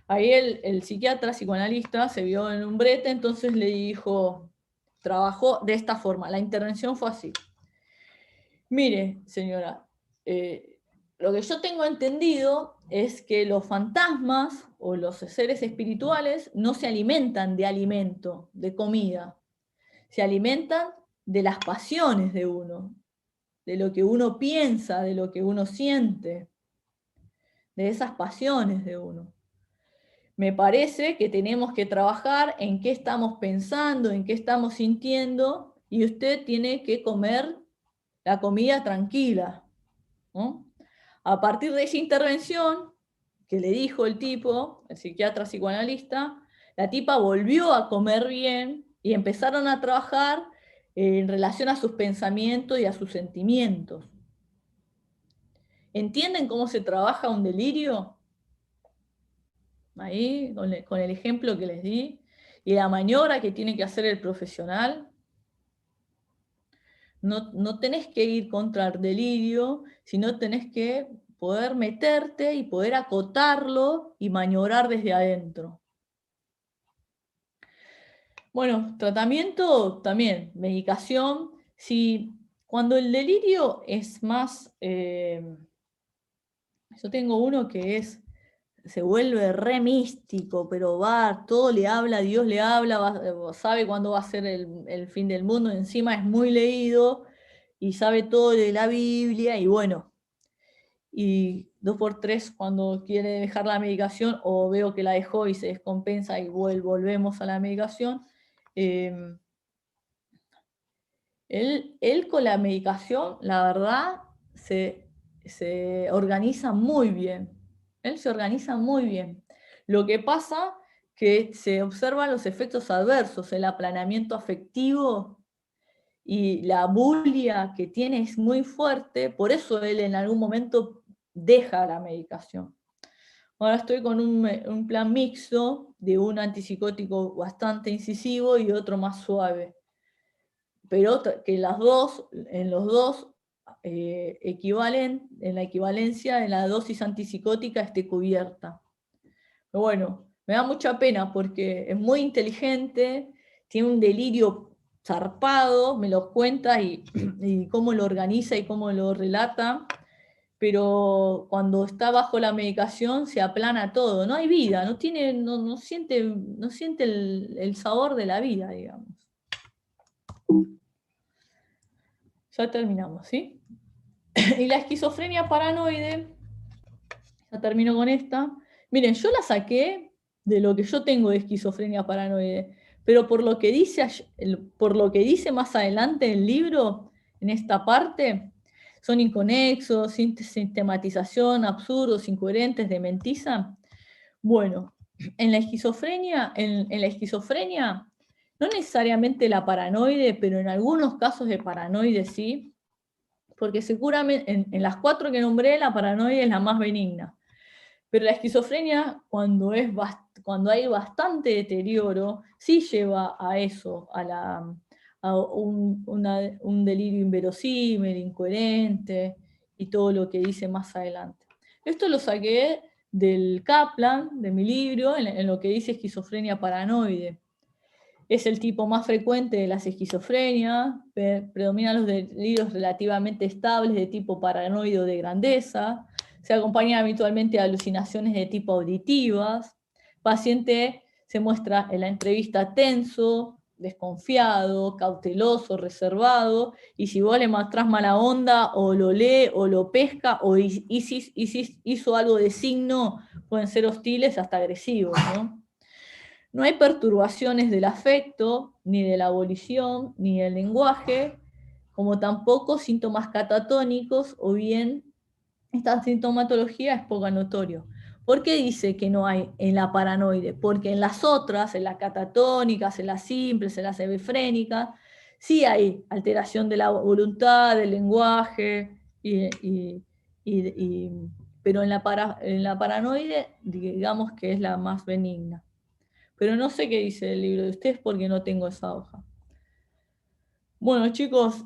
Ahí el psiquiatra psicoanalista se vio en un brete, entonces le dijo, trabajó de esta forma, la intervención fue así. Mire, señora, lo que yo tengo entendido es que los fantasmas o los seres espirituales no se alimentan de alimento, de comida. Se alimentan de las pasiones de uno, de lo que uno piensa, de lo que uno siente, de esas pasiones de uno. Me parece que tenemos que trabajar en qué estamos pensando, en qué estamos sintiendo, y usted tiene que comer la comida tranquila, ¿no? A partir de esa intervención que le dijo el tipo, el psiquiatra psicoanalista, la tipa volvió a comer bien y empezaron a trabajar en relación a sus pensamientos y a sus sentimientos. ¿Entienden cómo se trabaja un delirio? Ahí, con el ejemplo que les di, y la maniobra que tiene que hacer el profesional. No tenés que ir contra el delirio, sino tenés que poder meterte y poder acotarlo y maniobrar desde adentro. Bueno, tratamiento también, medicación. Cuando el delirio es más... yo tengo uno que se vuelve re místico, pero todo le habla, Dios le habla, sabe cuándo va a ser el fin del mundo, encima es muy leído y sabe todo de la Biblia, y bueno, y 2x3 cuando quiere dejar la medicación o veo que la dejó y se descompensa y volvemos a la medicación, él con la medicación, la verdad, se organiza muy bien. Él se organiza muy bien. Lo que pasa que se observan los efectos adversos, el aplanamiento afectivo y la bulia que tiene es muy fuerte, por eso él en algún momento deja la medicación. Ahora estoy con un plan mixto de un antipsicótico bastante incisivo y otro más suave. Pero que en los dos en la equivalencia de la dosis antipsicótica esté cubierta. Pero bueno, me da mucha pena porque es muy inteligente, tiene un delirio zarpado, me lo cuenta y cómo lo organiza y cómo lo relata, pero cuando está bajo la medicación se aplana todo, no hay vida, no siente el sabor de la vida, digamos. Ya terminamos, ¿sí? Y la esquizofrenia paranoide, ya termino con esta. Miren, yo la saqué de lo que yo tengo de esquizofrenia paranoide, pero por lo que dice más adelante en el libro, en esta parte, son inconexos, sin sistematización, absurdos, incoherentes, de mentiza. Bueno, en la esquizofrenia, no necesariamente la paranoide, pero en algunos casos de paranoide sí, porque seguramente en las 4 que nombré, la paranoia es la más benigna. Pero la esquizofrenia, cuando hay bastante deterioro, sí lleva a eso, a un delirio inverosímil, incoherente, y todo lo que dice más adelante. Esto lo saqué del Kaplan, de mi libro, en lo que dice esquizofrenia paranoide. Es el tipo más frecuente de las esquizofrenias, predominan los delirios relativamente estables de tipo paranoide o de grandeza, se acompañan habitualmente de alucinaciones de tipo auditivas, el paciente se muestra en la entrevista tenso, desconfiado, cauteloso, reservado, y si vos le mostrás mala onda, o lo lee, o lo pesca, o hizo algo de signo, pueden ser hostiles hasta agresivos, ¿no? No hay perturbaciones del afecto, ni de la volición, ni del lenguaje, como tampoco síntomas catatónicos, o bien esta sintomatología es poco notorio. ¿Por qué dice que no hay en la paranoide? Porque en las otras, en las catatónicas, en las simples, en las hebefrénicas, sí hay alteración de la voluntad, del lenguaje, pero en la paranoide, digamos que es la más benigna. Pero no sé qué dice el libro de ustedes porque no tengo esa hoja. Bueno, chicos,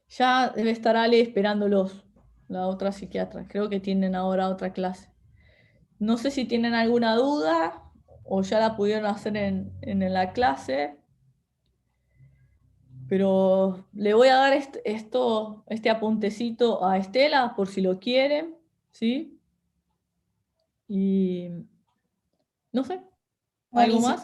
ya debe estar Ale esperándolos, la otra psiquiatra. Creo que tienen ahora otra clase. No sé si tienen alguna duda o ya la pudieron hacer en la clase, pero le voy a dar este apuntecito a Estela por si lo quieren, ¿sí? Y no sé, ¿algo Buenísimo. más?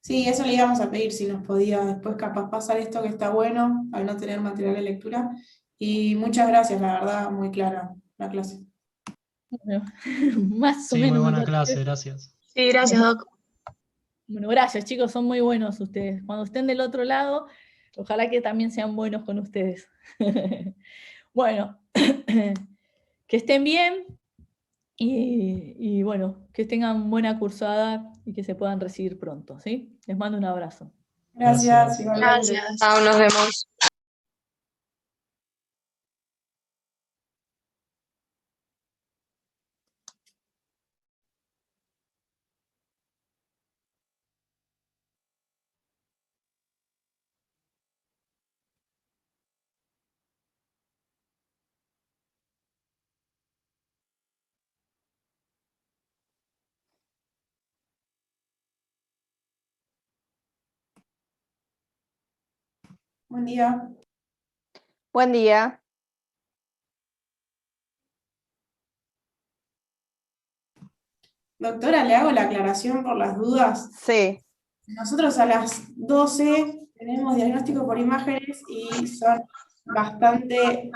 Sí, eso le íbamos a pedir si nos podía después capaz pasar esto que está bueno, al no tener material de lectura. Y muchas gracias, la verdad, muy clara la clase. Bueno, más o Sí, muy menos me buena clase, parece. gracias. Sí, gracias, Doc. Bueno, gracias chicos, son muy buenos ustedes. Cuando estén del otro lado, ojalá que también sean buenos con ustedes. Bueno, que estén bien y bueno, que tengan buena cursada y que se puedan recibir pronto, ¿sí? Les mando un abrazo. Gracias, Gracias. igualmente. Gracias. Chao, nos vemos. Buen día. Buen día. Doctora, le hago la aclaración por las dudas. Sí, Nosotros a las 12 tenemos diagnóstico por imágenes y son bastante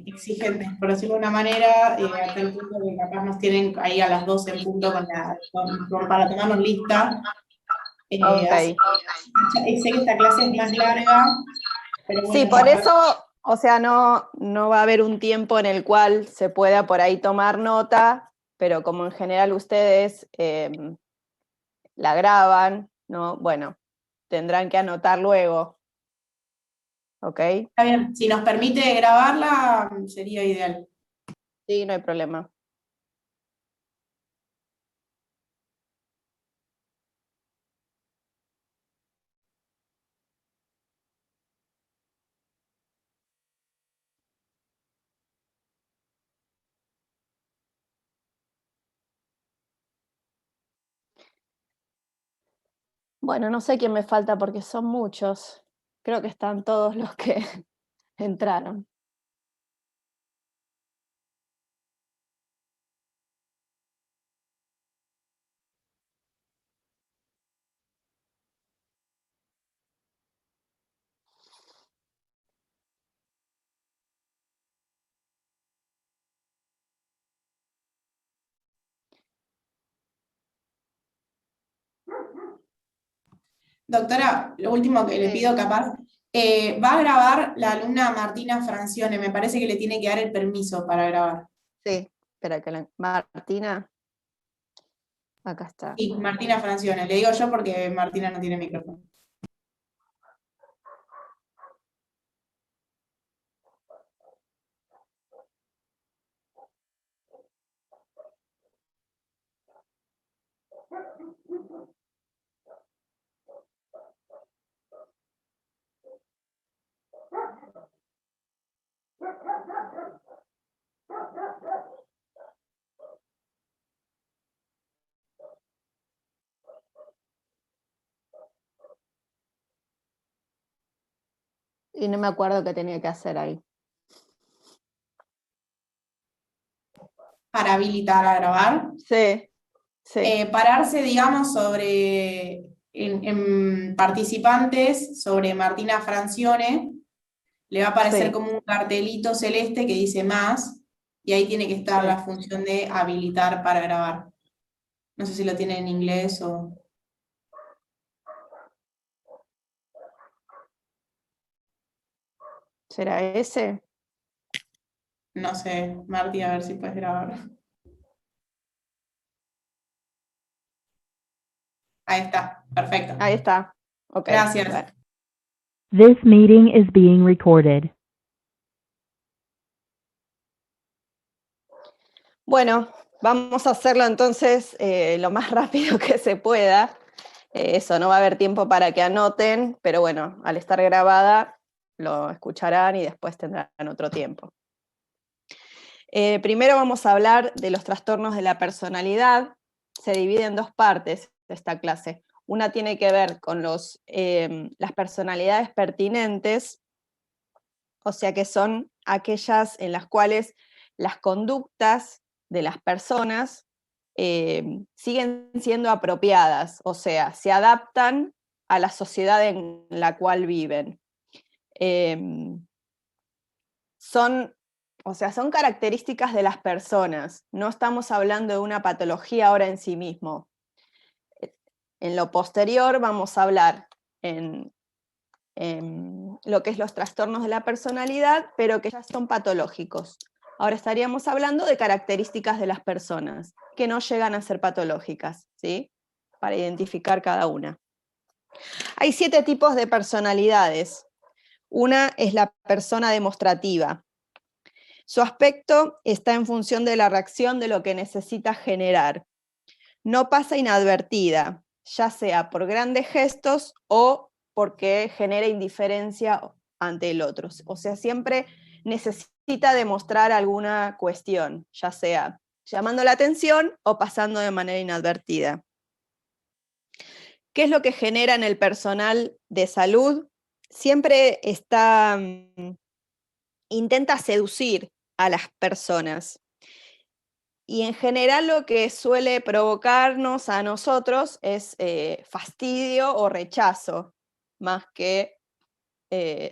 exigentes, por decirlo de una manera, a tal punto que capaz nos tienen ahí a las 12 en punto para tomarnos lista. ok. Así que sé que esta clase es más larga, pero Sí, bueno, por capaz. eso, o sea, no va a haber un tiempo en el cual se pueda por ahí tomar nota, pero como en general ustedes la graban, ¿no? Bueno, tendrán que anotar luego, ¿ok? Está bien, si nos permite grabarla, sería ideal. Sí, no hay problema. Bueno, no sé quién me falta porque son muchos. Creo que están todos los que entraron. Doctora, lo último que le pido capaz, va a grabar la alumna Martina Francione, me parece que le tiene que dar el permiso para grabar. Sí, espera que Martina, acá está. Sí, Martina Francione, le digo yo porque Martina no tiene micrófono. Y no me acuerdo qué tenía que hacer ahí. Para habilitar a grabar. Sí, sí. Pararse, digamos, en participantes sobre Martina Francione, le va a aparecer Sí. como un cartelito celeste que dice más, y ahí tiene que estar Sí. la función de habilitar para grabar. No sé si lo tiene en inglés o... ¿Será ese? No sé, Marti, a ver si puedes grabar. Ahí está, perfecto. Ahí está. Ok. Gracias. Bueno. This meeting is being recorded. Bueno, vamos a hacerlo entonces lo más rápido que se pueda. Eso, no va a haber tiempo para que anoten, pero bueno, al estar grabada lo escucharán y después tendrán otro tiempo. Primero vamos a hablar de los trastornos de la personalidad. Se divide en dos partes esta clase. Una tiene que ver con las personalidades pertinentes, o sea que son aquellas en las cuales las conductas de las personas siguen siendo apropiadas, o sea, se adaptan a la sociedad en la cual viven. Son características de las personas, no estamos hablando de una patología ahora en sí mismo. En lo posterior vamos a hablar en lo que es los trastornos de la personalidad, pero que ya son patológicos. Ahora estaríamos hablando de características de las personas, que no llegan a ser patológicas, ¿sí? Para identificar cada una. Hay 7 tipos de personalidades. Una es la persona demostrativa. Su aspecto está en función de la reacción de lo que necesita generar. No pasa inadvertida, ya sea por grandes gestos o porque genera indiferencia ante el otro. O sea, siempre necesita demostrar alguna cuestión, ya sea llamando la atención o pasando de manera inadvertida. ¿Qué es lo que genera en el personal de salud? Siempre intenta seducir a las personas. Y en general lo que suele provocarnos a nosotros es fastidio o rechazo, más que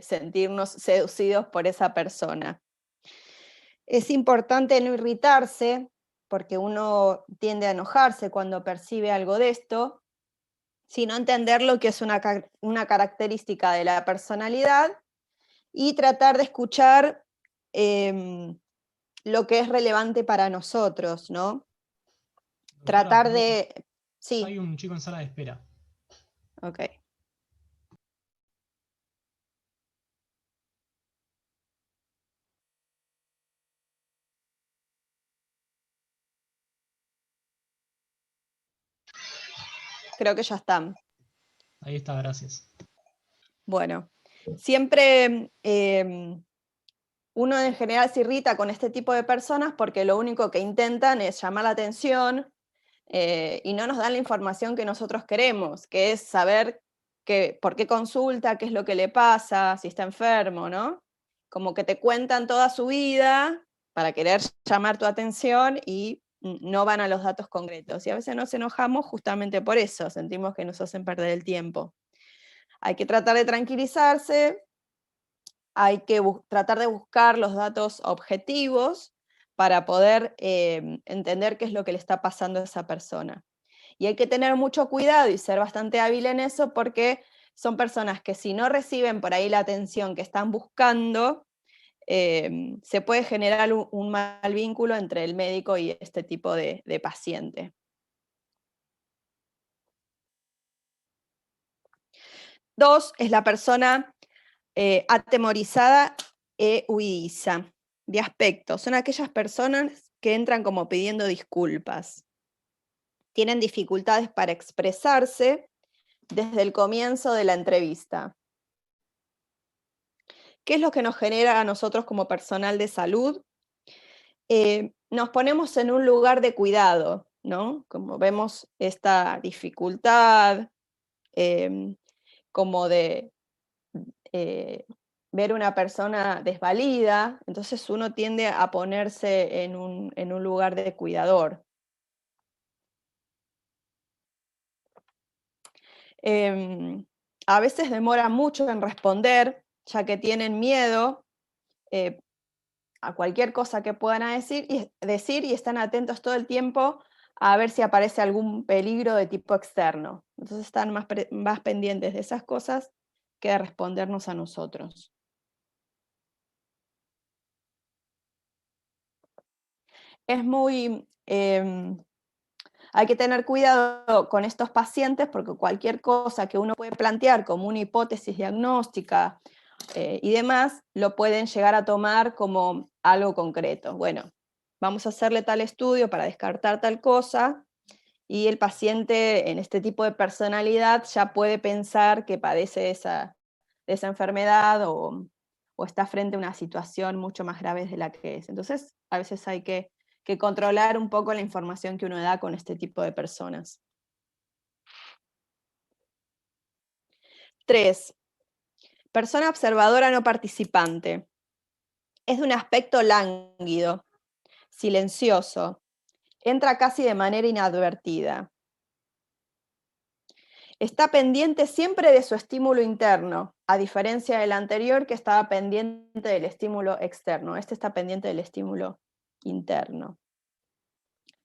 sentirnos seducidos por esa persona. Es importante no irritarse, porque uno tiende a enojarse cuando percibe algo de esto, sino entender lo que es una característica de la personalidad y tratar de escuchar lo que es relevante para nosotros, ¿no? Doctora, Tratar perdón, de... Sí. hay un chico en sala de espera. Ok. Creo que ya están. Ahí está, gracias. Bueno, siempre uno en general se irrita con este tipo de personas porque lo único que intentan es llamar la atención y no nos dan la información que nosotros queremos, que es saber por qué consulta, qué es lo que le pasa, si está enfermo, ¿no? Como que te cuentan toda su vida para querer llamar tu atención y no van a los datos concretos. Y a veces nos enojamos justamente por eso, sentimos que nos hacen perder el tiempo. Hay que tratar de tranquilizarse, hay que tratar de buscar los datos objetivos para poder entender qué es lo que le está pasando a esa persona. Y hay que tener mucho cuidado y ser bastante hábil en eso porque son personas que si no reciben por ahí la atención que están buscando, se puede generar un mal vínculo entre el médico y este tipo de paciente. 2 es la persona atemorizada e huidiza. De aspecto, son aquellas personas que entran como pidiendo disculpas. Tienen dificultades para expresarse desde el comienzo de la entrevista. ¿Qué es lo que nos genera a nosotros como personal de salud? Nos ponemos en un lugar de cuidado, ¿no? Como vemos esta dificultad, como de ver una persona desvalida, entonces uno tiende a ponerse en un lugar de cuidador. A veces demora mucho en responder, ya que tienen miedo a cualquier cosa que puedan decir y están atentos todo el tiempo a ver si aparece algún peligro de tipo externo. Entonces están más pendientes de esas cosas que de respondernos a nosotros. es muy... hay que tener cuidado con estos pacientes porque cualquier cosa que uno puede plantear como una hipótesis diagnóstica y demás, lo pueden llegar a tomar como algo concreto. Bueno, vamos a hacerle tal estudio para descartar tal cosa, y el paciente en este tipo de personalidad ya puede pensar que padece de esa enfermedad o está frente a una situación mucho más grave de la que es. Entonces, a veces hay que controlar un poco la información que uno da con este tipo de personas. 3. Persona observadora no participante. Es de un aspecto lánguido, silencioso, entra casi de manera inadvertida. Está pendiente siempre de su estímulo interno, a diferencia del anterior que estaba pendiente del estímulo externo. Este está pendiente del estímulo interno.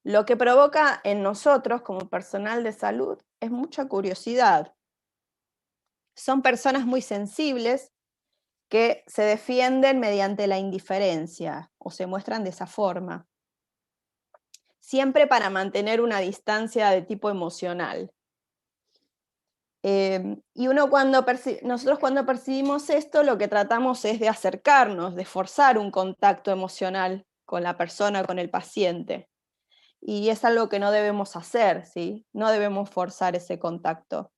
Lo que provoca en nosotros, como personal de salud, es mucha curiosidad. Son personas muy sensibles que se defienden mediante la indiferencia o se muestran de esa forma, siempre para mantener una distancia de tipo emocional. Y nosotros cuando percibimos esto, lo que tratamos es de acercarnos, de forzar un contacto emocional con la persona, con el paciente. Y es algo que no debemos hacer, ¿sí? No debemos forzar ese contacto.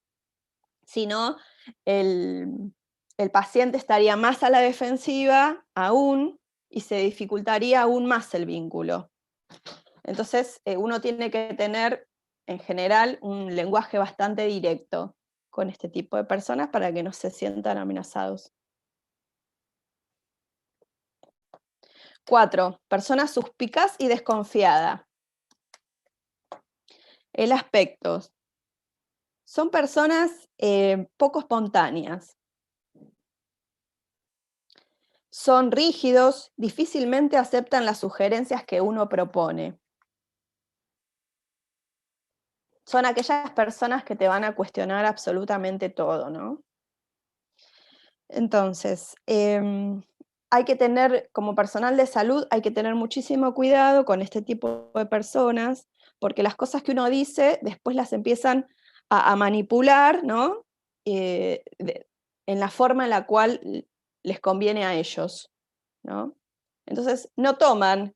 Sino el paciente estaría más a la defensiva aún y se dificultaría aún más el vínculo. Entonces uno tiene que tener en general un lenguaje bastante directo con este tipo de personas para que no se sientan amenazados. 4. Persona suspicaz y desconfiada. El aspecto. Son personas poco espontáneas. Son rígidos, difícilmente aceptan las sugerencias que uno propone. Son aquellas personas que te van a cuestionar absolutamente todo, ¿no? Entonces, hay que tener, como personal de salud, hay que tener muchísimo cuidado con este tipo de personas, porque las cosas que uno dice, después las empiezan a manipular, ¿no? En la forma en la cual les conviene a ellos, ¿no? Entonces, no toman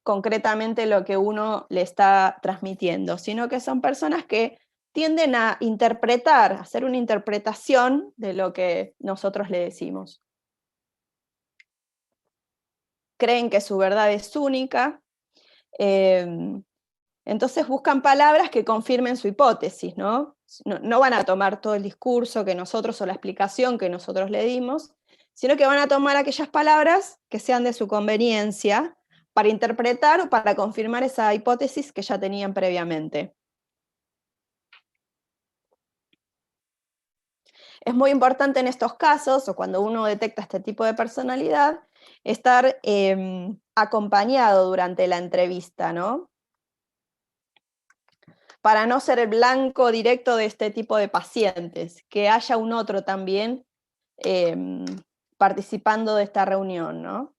concretamente lo que uno le está transmitiendo, sino que son personas que tienden a interpretar, a hacer una interpretación de lo que nosotros le decimos. Creen que su verdad es única, entonces buscan palabras que confirmen su hipótesis, ¿no? No van a tomar todo el discurso que nosotros o la explicación que nosotros le dimos, sino que van a tomar aquellas palabras que sean de su conveniencia para interpretar o para confirmar esa hipótesis que ya tenían previamente. Es muy importante en estos casos, o cuando uno detecta este tipo de personalidad, estar acompañado durante la entrevista, ¿no? Para no ser el blanco directo de este tipo de pacientes, que haya un otro también participando de esta reunión, ¿no?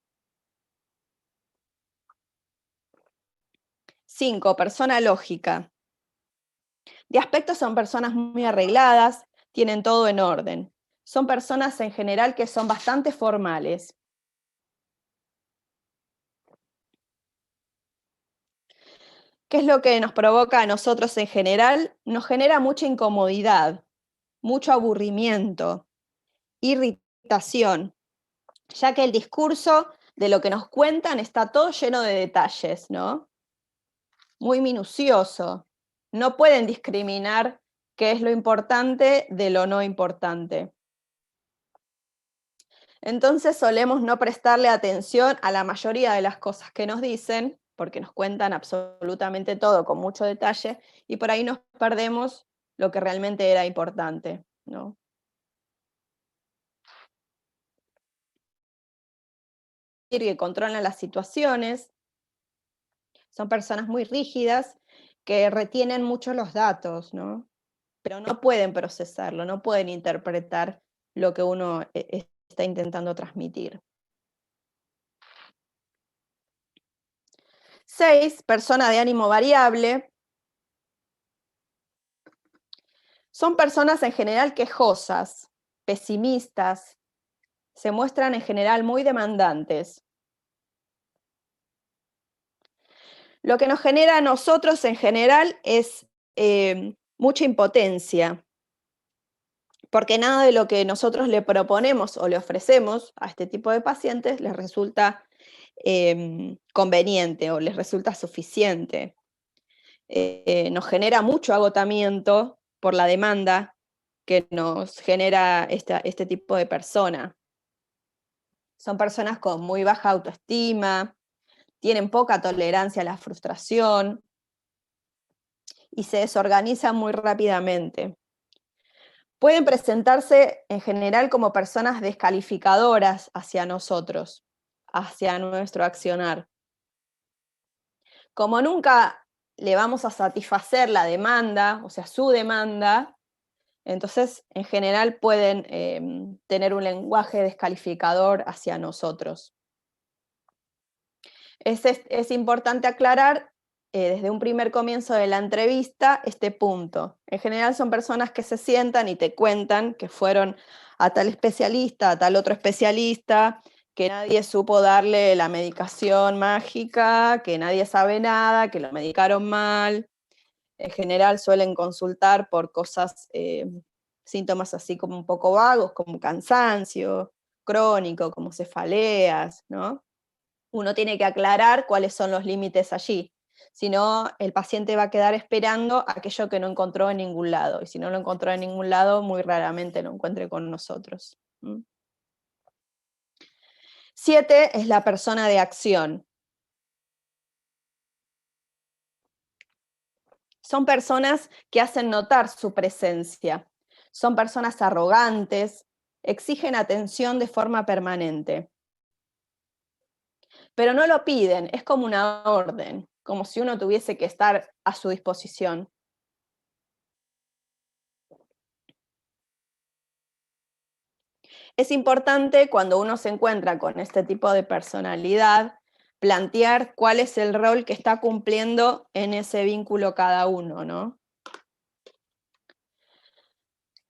5. Persona lógica. De aspecto son personas muy arregladas, tienen todo en orden. Son personas en general que son bastante formales. ¿Qué es lo que nos provoca a nosotros en general? Nos genera mucha incomodidad, mucho aburrimiento, irritación, ya que el discurso de lo que nos cuentan está todo lleno de detalles, ¿no? Muy minucioso. No pueden discriminar qué es lo importante de lo no importante. Entonces solemos no prestarle atención a la mayoría de las cosas que nos dicen, porque nos cuentan absolutamente todo con mucho detalle, y por ahí nos perdemos lo que realmente era importante, ¿no? Que controlan las situaciones, son personas muy rígidas que retienen mucho los datos, ¿no? Pero no pueden procesarlo, no pueden interpretar lo que uno está intentando transmitir. 6, persona de ánimo variable. Son personas en general quejosas, pesimistas, se muestran en general muy demandantes. Lo que nos genera a nosotros en general es mucha impotencia, porque nada de lo que nosotros le proponemos o le ofrecemos a este tipo de pacientes les resulta conveniente o les resulta suficiente. Nos genera mucho agotamiento por la demanda que nos genera este tipo de persona. Son personas con muy baja autoestima, tienen poca tolerancia a la frustración y se desorganizan muy rápidamente. Pueden presentarse en general como personas descalificadoras hacia nosotros, hacia nuestro accionar. Como nunca le vamos a satisfacer la demanda, o sea, su demanda, entonces en general pueden tener un lenguaje descalificador hacia nosotros. Es importante aclarar desde un primer comienzo de la entrevista este punto. En general son personas que se sientan y te cuentan que fueron a tal especialista, a tal otro especialista, que nadie supo darle la medicación mágica, que nadie sabe nada, que lo medicaron mal. En general suelen consultar por cosas, síntomas así como un poco vagos, como cansancio crónico, como cefaleas, ¿no? Uno tiene que aclarar cuáles son los límites allí. Si no, el paciente va a quedar esperando aquello que no encontró en ningún lado. Y si no lo encontró en ningún lado, muy raramente lo encuentre con nosotros. 7 es la persona de acción. Son personas que hacen notar su presencia. Son personas arrogantes, exigen atención de forma permanente. Pero no lo piden, es como una orden, como si uno tuviese que estar a su disposición. Es importante cuando uno se encuentra con este tipo de personalidad, plantear cuál es el rol que está cumpliendo en ese vínculo cada uno, ¿no?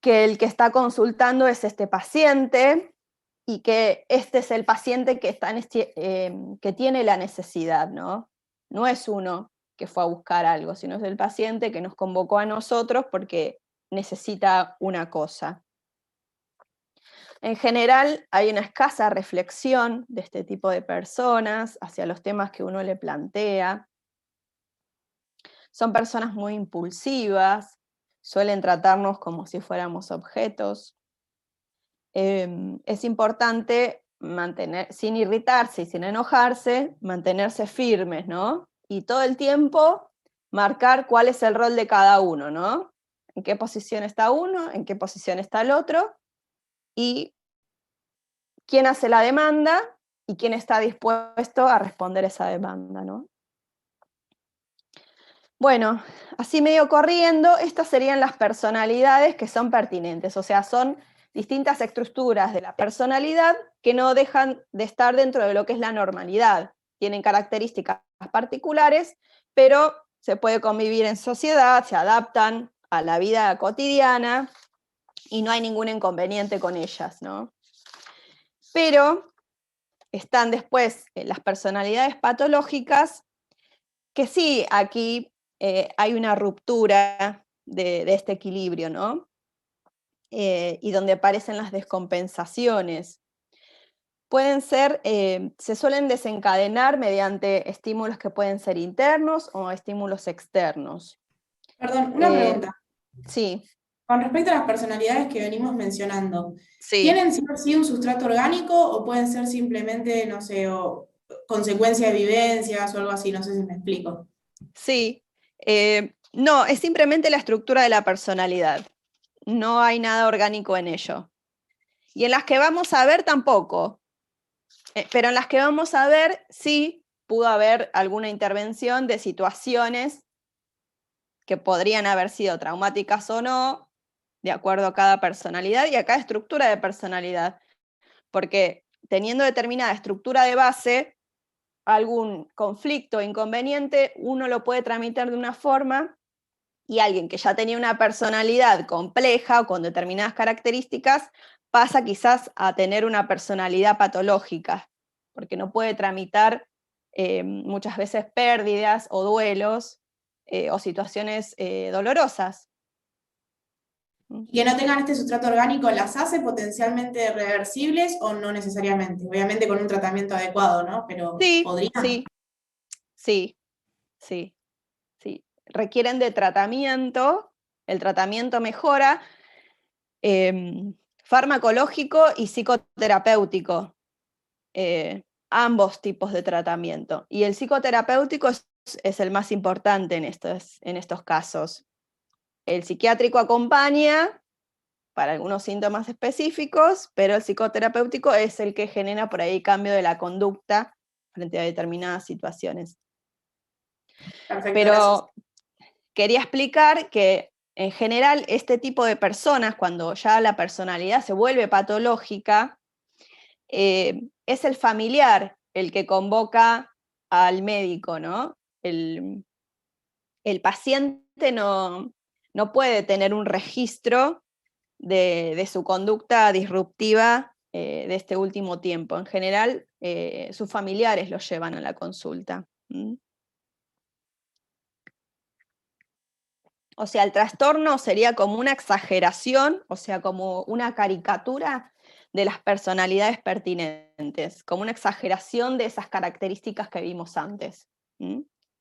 Que el que está consultando es este paciente y que este es el paciente que tiene la necesidad, ¿no? No es uno que fue a buscar algo, sino es el paciente que nos convocó a nosotros porque necesita una cosa. En general hay una escasa reflexión de este tipo de personas hacia los temas que uno le plantea. Son personas muy impulsivas, suelen tratarnos como si fuéramos objetos. Es importante mantener, sin irritarse y sin enojarse, mantenerse firmes, ¿no? Y todo el tiempo marcar cuál es el rol de cada uno, ¿no? En qué posición está uno, en qué posición está el otro, y quién hace la demanda y quién está dispuesto a responder esa demanda, ¿no? Bueno, así medio corriendo, estas serían las personalidades que son pertinentes, o sea, son distintas estructuras de la personalidad que no dejan de estar dentro de lo que es la normalidad. Tienen características particulares, pero se puede convivir en sociedad, se adaptan a la vida cotidiana y no hay ningún inconveniente con ellas, ¿no? Pero están después las personalidades patológicas, que sí, aquí hay una ruptura de este equilibrio, ¿no? Y donde aparecen las descompensaciones. Pueden ser, se suelen desencadenar mediante estímulos que pueden ser internos o estímulos externos. Perdón, una pregunta. Sí. Con respecto a las personalidades que venimos mencionando, Sí. ¿tienen sí un sustrato orgánico o pueden ser simplemente, no sé, o consecuencia de vivencias o algo así? No sé si me explico. Sí. No, es simplemente la estructura de la personalidad. No hay nada orgánico en ello. Y en las que vamos a ver tampoco. Pero en las que vamos a ver sí pudo haber alguna intervención de situaciones que podrían haber sido traumáticas o no, de acuerdo a cada personalidad y a cada estructura de personalidad. Porque teniendo determinada estructura de base, algún conflicto o inconveniente, uno lo puede tramitar de una forma y alguien que ya tenía una personalidad compleja o con determinadas características pasa quizás a tener una personalidad patológica, porque no puede tramitar muchas veces pérdidas o duelos o situaciones dolorosas. Y que no tengan este sustrato orgánico, ¿las hace potencialmente reversibles o no necesariamente? Obviamente con un tratamiento adecuado, ¿no? Pero Sí, ¿podrían? sí. Requieren de tratamiento, el tratamiento mejora, farmacológico y psicoterapéutico, ambos tipos de tratamiento. Y el psicoterapéutico es el más importante en estos casos. El psiquiátrico acompaña para algunos síntomas específicos, pero el psicoterapéutico es el que genera por ahí cambio de la conducta frente a determinadas situaciones. Perfecto, Pero gracias. quería explicar que en general este tipo de personas, cuando ya la personalidad se vuelve patológica, es el familiar el que convoca al médico, ¿no? El paciente no puede tener un registro de su conducta disruptiva de este último tiempo. En general, sus familiares lo llevan a la consulta. O sea, el trastorno sería como una exageración, o sea, como una caricatura de las personalidades pertinentes, como una exageración de esas características que vimos antes.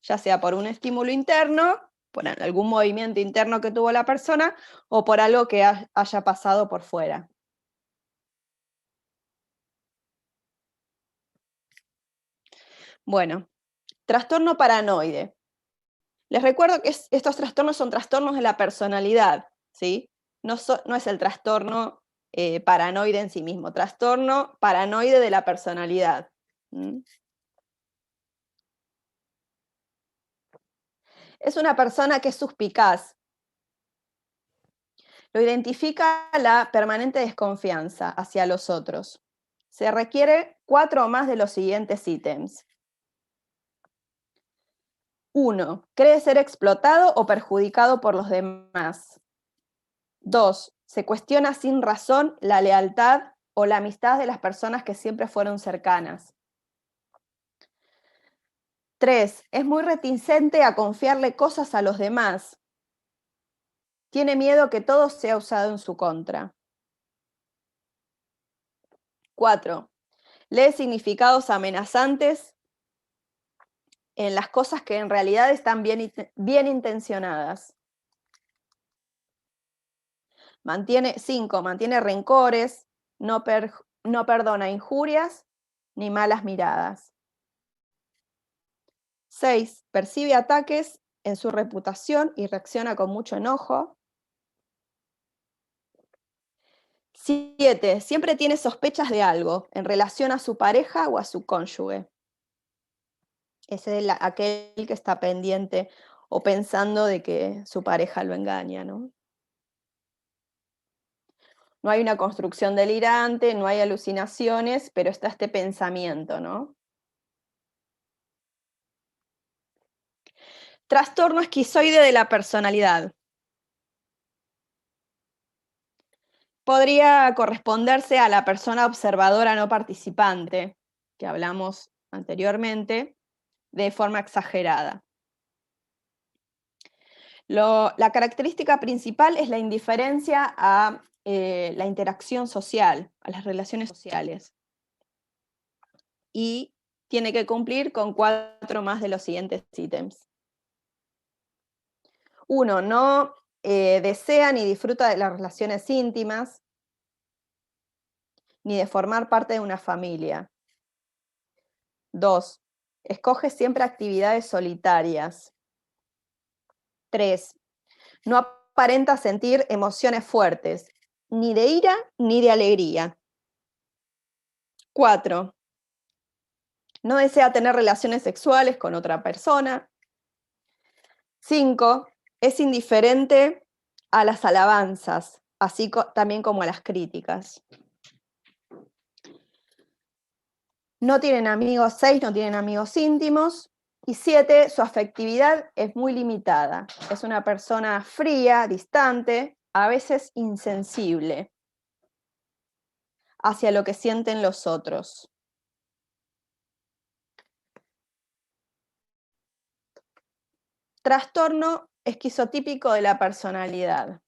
Ya sea por un estímulo interno, por algún movimiento interno que tuvo la persona, o por algo que haya pasado por fuera. Bueno, trastorno paranoide. Les recuerdo que estos trastornos son trastornos de la personalidad, ¿sí? No es el trastorno paranoide en sí mismo, trastorno paranoide de la personalidad. Es una persona que es suspicaz. Lo identifica la permanente desconfianza hacia los otros. Se requiere 4 o más de los siguientes ítems. 1. Cree ser explotado o perjudicado por los demás. 2. Se cuestiona sin razón la lealtad o la amistad de las personas que siempre fueron cercanas. 3. Es muy reticente a confiarle cosas a los demás. Tiene miedo que todo sea usado en su contra. 4. Lee significados amenazantes en las cosas que en realidad están bien intencionadas. 5. Mantiene rencores, no perdona injurias ni malas miradas. 6. Percibe ataques en su reputación y reacciona con mucho enojo. 7. Siempre tiene sospechas de algo en relación a su pareja o a su cónyuge. Ese es aquel que está pendiente o pensando de que su pareja lo engaña, ¿no? No hay una construcción delirante, no hay alucinaciones, pero está este pensamiento, ¿no? Trastorno esquizoide de la personalidad. Podría corresponderse a la persona observadora no participante, que hablamos anteriormente, de forma exagerada. La característica principal es la indiferencia a la interacción social, a las relaciones sociales. Y tiene que cumplir con 4 más de los siguientes ítems. 1. No desea ni disfruta de las relaciones íntimas, ni de formar parte de una familia. 2. Escoge siempre actividades solitarias. 3. No aparenta sentir emociones fuertes, ni de ira ni de alegría. 4. No desea tener relaciones sexuales con otra persona. 5. Es indiferente a las alabanzas, así también como a las críticas. No tienen amigos, 6 no tienen amigos íntimos, y 7, su afectividad es muy limitada. Es una persona fría, distante, a veces insensible hacia lo que sienten los otros. Trastorno esquizotípico de la personalidad.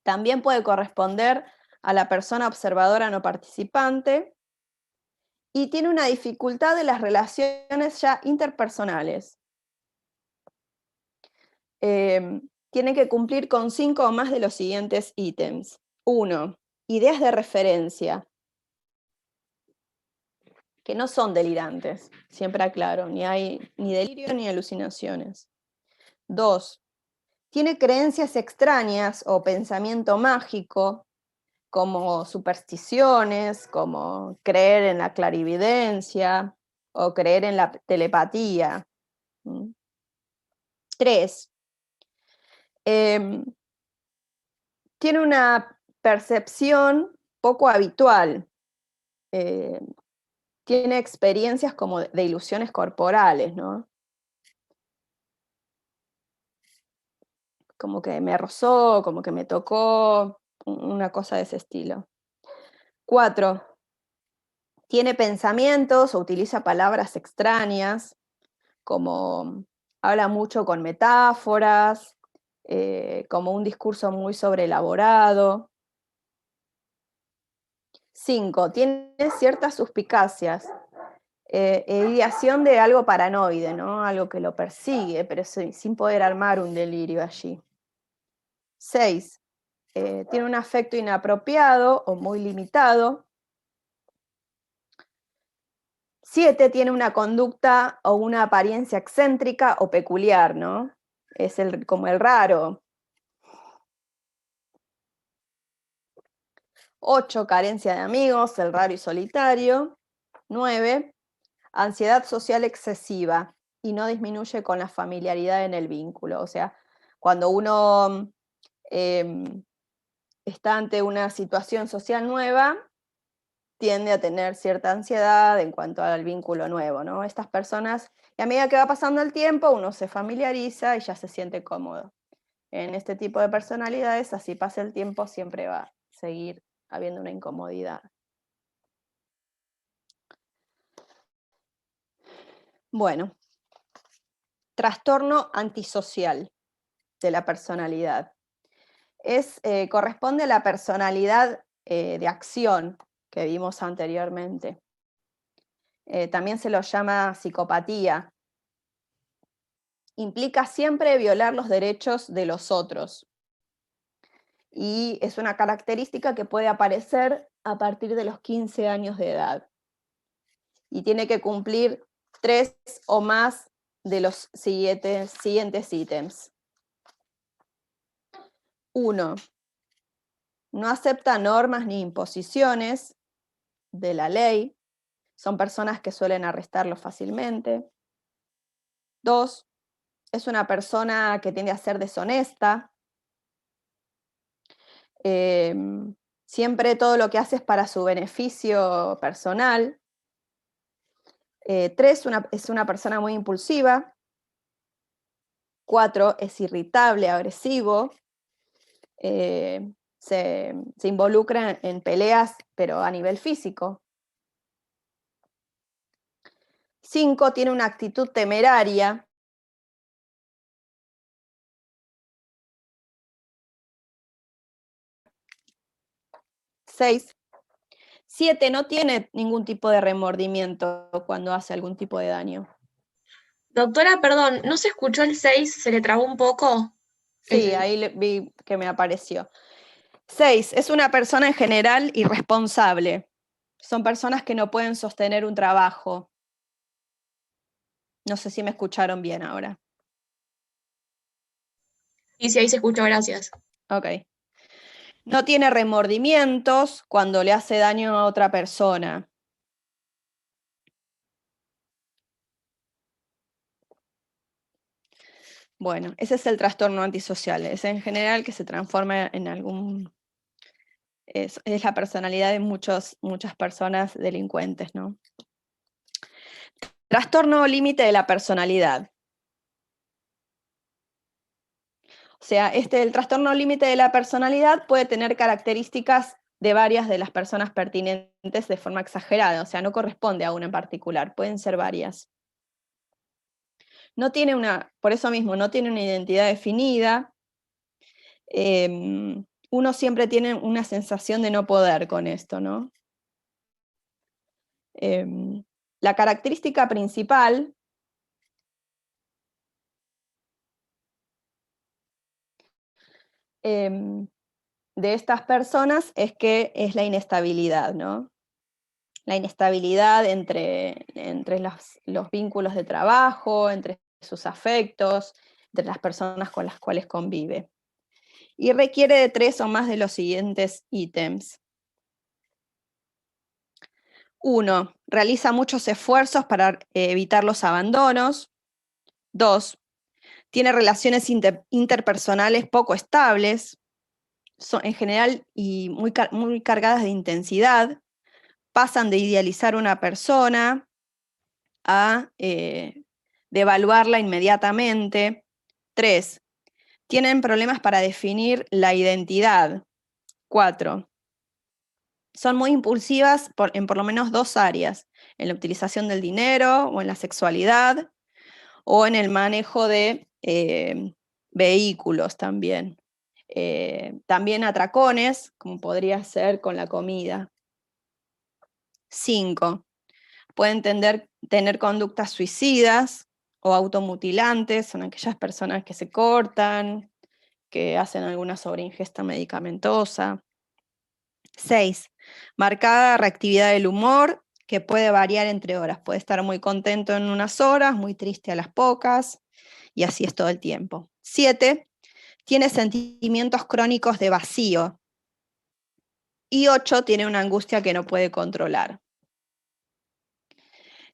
También puede corresponder a la persona observadora no participante y tiene una dificultad de las relaciones ya interpersonales. Tiene que cumplir con 5 o más de los siguientes ítems. 1. Ideas de referencia, que no son delirantes, siempre aclaro, ni hay ni delirio ni alucinaciones. 2. Tiene creencias extrañas o pensamiento mágico, como supersticiones, como creer en la clarividencia o creer en la telepatía. 3. Tiene una percepción poco habitual. Tiene experiencias como de ilusiones corporales, ¿no? Como que me rozó, como que me tocó, una cosa de ese estilo. 4. Tiene pensamientos o utiliza palabras extrañas, como habla mucho con metáforas, como un discurso muy sobreelaborado. 5. Tiene ciertas suspicacias, ideación de algo paranoide, ¿no? Algo que lo persigue, pero sin poder armar un delirio allí. 6. Tiene un afecto inapropiado o muy limitado. 7. Tiene una conducta o una apariencia excéntrica o peculiar, ¿no? Es como el raro. 8. Carencia de amigos, el raro y solitario. 9. Ansiedad social excesiva y no disminuye con la familiaridad en el vínculo. O sea, cuando uno está ante una situación social nueva, tiende a tener cierta ansiedad en cuanto al vínculo nuevo, ¿no? Estas personas, y a medida que va pasando el tiempo, uno se familiariza y ya se siente cómodo. En este tipo de personalidades, así pasa el tiempo, siempre va a seguir habiendo una incomodidad. Bueno, trastorno antisocial de la personalidad. Corresponde a la personalidad de acción que vimos anteriormente. También se lo llama psicopatía. Implica siempre violar los derechos de los otros. Y es una característica que puede aparecer a partir de los 15 años de edad. Y tiene que cumplir 3 o más de los siguientes ítems. 1. No acepta normas ni imposiciones de la ley. Son personas que suelen arrestarlo fácilmente. 2. Es una persona que tiende a ser deshonesta. Siempre todo lo que hace es para su beneficio personal. 3. Es una persona muy impulsiva. 4. Es irritable, agresivo. Se involucra en peleas, pero a nivel físico. 5. Tiene una actitud temeraria. 6. 7. No tiene ningún tipo de remordimiento cuando hace algún tipo de daño. Doctora, perdón, ¿no se escuchó el 6? ¿Se le trabó un poco? Sí, ahí vi que me apareció. 6. Es una persona en general irresponsable. Son personas que no pueden sostener un trabajo. No sé si me escucharon bien ahora. Y si ahí se escuchó, gracias. Ok. No tiene remordimientos cuando le hace daño a otra persona. Bueno, ese es el trastorno antisocial. Es en general que se transforma en algún es la personalidad de muchas personas delincuentes, ¿no? Trastorno límite de la personalidad. O sea, el trastorno límite de la personalidad puede tener características de varias de las personas pertinentes de forma exagerada, o sea, no corresponde a una en particular, pueden ser varias. No tiene por eso mismo, no tiene una identidad definida. Uno siempre tiene una sensación de no poder con esto, ¿no? La característica principal de estas personas es que es la inestabilidad, ¿no? La inestabilidad entre los vínculos de trabajo, entre sus afectos, entre las personas con las cuales convive. Y requiere de 3 o más de los siguientes ítems. 1. Realiza muchos esfuerzos para evitar los abandonos. 2. Tiene relaciones interpersonales poco estables, en general y muy cargadas de intensidad. Pasan de idealizar una persona a devaluarla inmediatamente. 3. Tienen problemas para definir la identidad. 4. Son muy impulsivas en por lo menos 2 áreas, en la utilización del dinero o en la sexualidad, o en el manejo de vehículos también. También atracones, como podría ser con la comida. 5. Pueden tener conductas suicidas o automutilantes, son aquellas personas que se cortan, que hacen alguna sobreingesta medicamentosa. 6. Marcada reactividad del humor, que puede variar entre horas. Puede estar muy contento en unas horas, muy triste a las pocas, y así es todo el tiempo. 7. Tiene sentimientos crónicos de vacío. Y 8. Tiene una angustia que no puede controlar.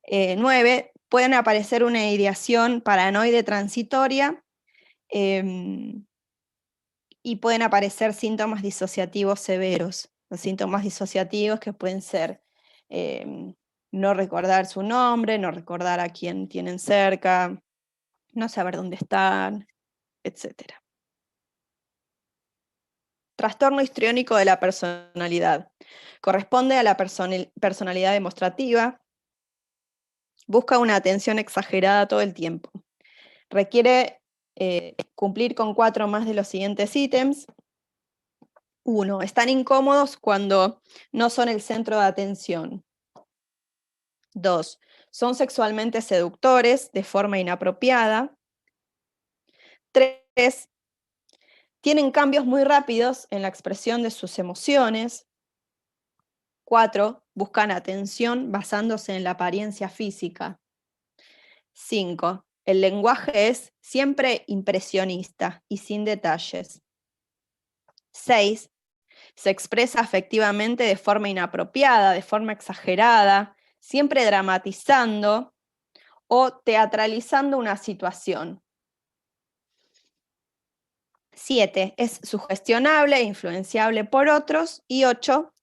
9. Pueden aparecer una ideación paranoide transitoria y pueden aparecer síntomas disociativos severos. Los síntomas disociativos que pueden ser no recordar su nombre, no recordar a quién tienen cerca, no saber dónde están, etc. Trastorno histriónico de la personalidad. Corresponde a la personalidad demostrativa. Busca una atención exagerada todo el tiempo. Requiere cumplir con 4 más de los siguientes ítems. 1. Están incómodos cuando no son el centro de atención. 2. Son sexualmente seductores de forma inapropiada. 3. Tienen cambios muy rápidos en la expresión de sus emociones. 4. Buscan atención basándose en la apariencia física. 5. El lenguaje es siempre impresionista y sin detalles. 6. Se expresa afectivamente de forma inapropiada, de forma exagerada, siempre dramatizando o teatralizando una situación. 7. Es sugestionable e influenciable por otros. Y 8.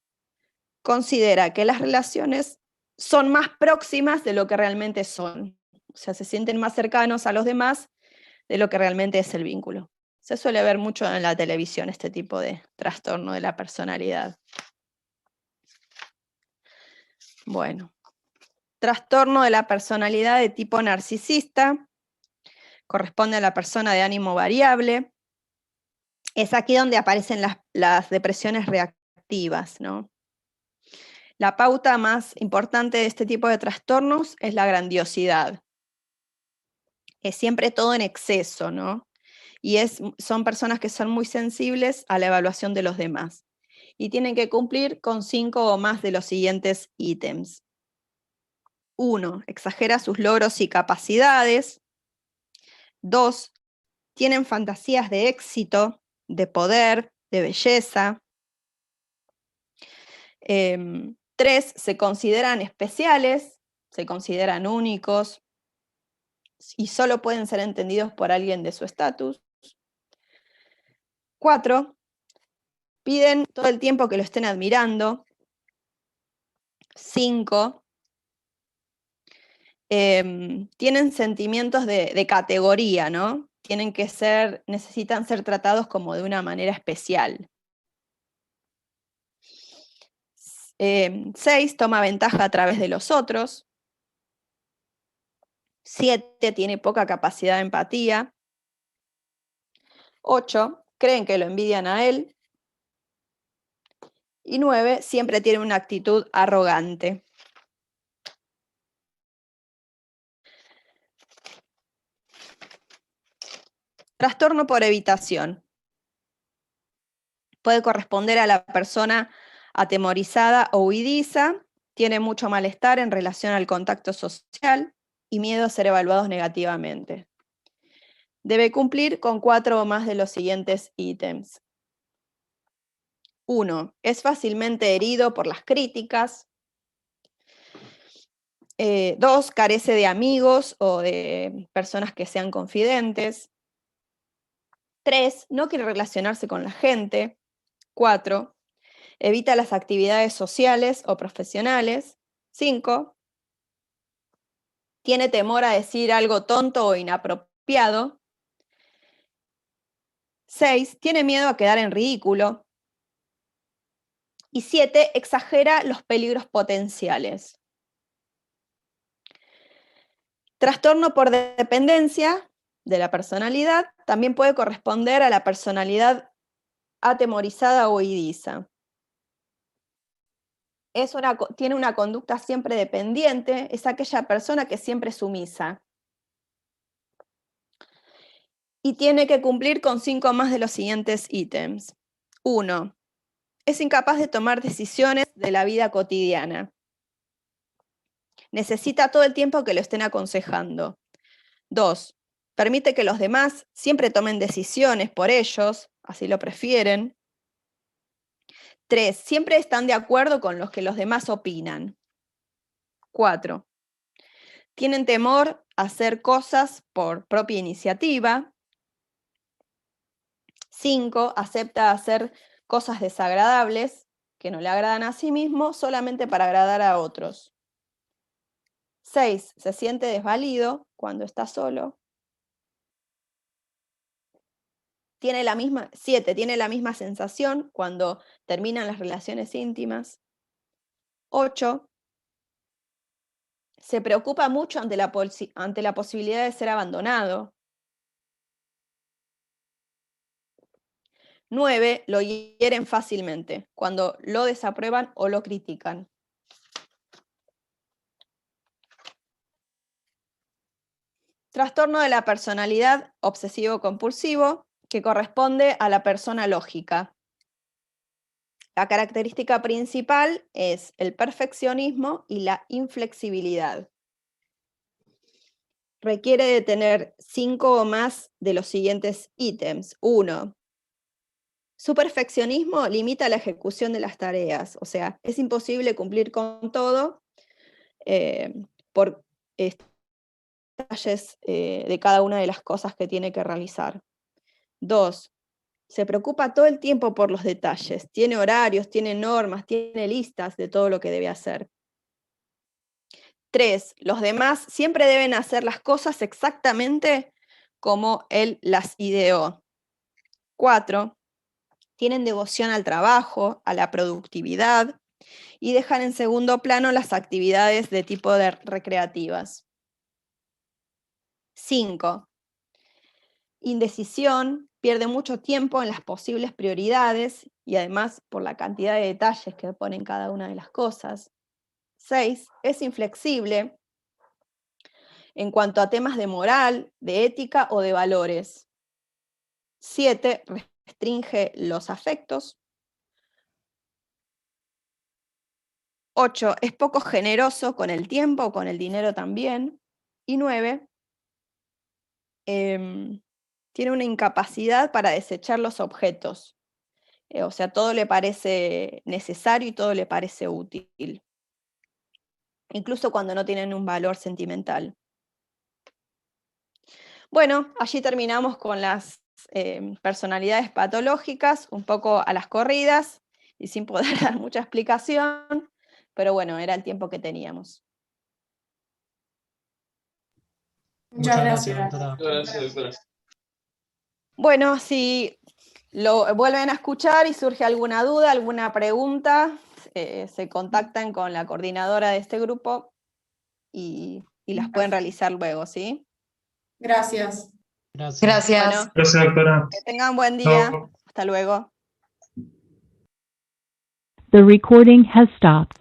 Considera que las relaciones son más próximas de lo que realmente son. O sea, se sienten más cercanos a los demás de lo que realmente es el vínculo. Se suele ver mucho en la televisión este tipo de trastorno de la personalidad. Bueno, trastorno de la personalidad de tipo narcisista. Corresponde a la persona de ánimo variable. Es aquí donde aparecen las depresiones reactivas, ¿no? La pauta más importante de este tipo de trastornos es la grandiosidad. Es siempre todo en exceso, ¿no? Y son personas que son muy sensibles a la evaluación de los demás. Y tienen que cumplir con 5 o más de los siguientes ítems. 1. Exagera sus logros y capacidades. 2. Tienen fantasías de éxito, de poder, de belleza. 3. Se consideran especiales, se consideran únicos y solo pueden ser entendidos por alguien de su estatus. 4. Piden todo el tiempo que lo estén admirando. 5. Tienen sentimientos de categoría, ¿no? Necesitan ser tratados como de una manera especial. 6. Toma ventaja a través de los otros. 7. Tiene poca capacidad de empatía. 8. Creen que lo envidian a él. Y 9. Siempre tiene una actitud arrogante. Trastorno por evitación. Puede corresponder a la persona atemorizada o huidiza, tiene mucho malestar en relación al contacto social y miedo a ser evaluados negativamente. Debe cumplir con 4 o más de los siguientes ítems. 1. Es fácilmente herido por las críticas. 2. Carece de amigos o de personas que sean confidentes. 3. No quiere relacionarse con la gente. 4. Evita las actividades sociales o profesionales. 5. Tiene temor a decir algo tonto o inapropiado. 6. Tiene miedo a quedar en ridículo. Y 7. Exagera los peligros potenciales. Trastorno por dependencia de la personalidad también puede corresponder a la personalidad atemorizada o huidiza. Tiene una conducta siempre dependiente, es aquella persona que siempre es sumisa. Y tiene que cumplir con 5 más de los siguientes ítems. 1. Es incapaz de tomar decisiones de la vida cotidiana. Necesita todo el tiempo que lo estén aconsejando. 2. Permite que los demás siempre tomen decisiones por ellos, así lo prefieren. 3. Siempre están de acuerdo con lo que los demás opinan. 4. Tienen temor a hacer cosas por propia iniciativa. 5. Acepta hacer cosas desagradables que no le agradan a sí mismo solamente para agradar a otros. 6. Se siente desvalido cuando está solo. 7. Tiene la misma sensación cuando terminan las relaciones íntimas. 8. Se preocupa mucho ante la posibilidad de ser abandonado. 9. Lo hieren fácilmente cuando lo desaprueban o lo critican. Trastorno de la personalidad obsesivo-compulsivo, que corresponde a la persona lógica. La característica principal es el perfeccionismo y la inflexibilidad. Requiere de tener 5 o más de los siguientes ítems. 1. Su perfeccionismo limita la ejecución de las tareas, o sea, es imposible cumplir con todo por detalles de cada una de las cosas que tiene que realizar. 2. Se preocupa todo el tiempo por los detalles, tiene horarios, tiene normas, tiene listas de todo lo que debe hacer. 3. Los demás siempre deben hacer las cosas exactamente como él las ideó. 4. Tienen devoción al trabajo, a la productividad y dejan en segundo plano las actividades de tipo recreativas. 5. Indecisión, pierde mucho tiempo en las posibles prioridades y además por la cantidad de detalles que ponen cada una de las cosas. 6. Es inflexible en cuanto a temas de moral, de ética o de valores. 7. Restringe los afectos. 8. Es poco generoso con el tiempo, con el dinero también. Y 9. Tiene una incapacidad para desechar los objetos. O sea, todo le parece necesario y todo le parece útil. Incluso cuando no tienen un valor sentimental. Bueno, allí terminamos con las personalidades patológicas, un poco a las corridas y sin poder dar mucha explicación, pero bueno, era el tiempo que teníamos. Muchas gracias. doctora. Gracias, doctora. Bueno, si lo vuelven a escuchar y surge alguna duda, alguna pregunta, se contactan con la coordinadora de este grupo y las pueden realizar luego, ¿sí? Gracias. Gracias. Gracias. Bueno, Gracias, doctora. que tengan buen día. Chao. Hasta luego. The recording has stopped.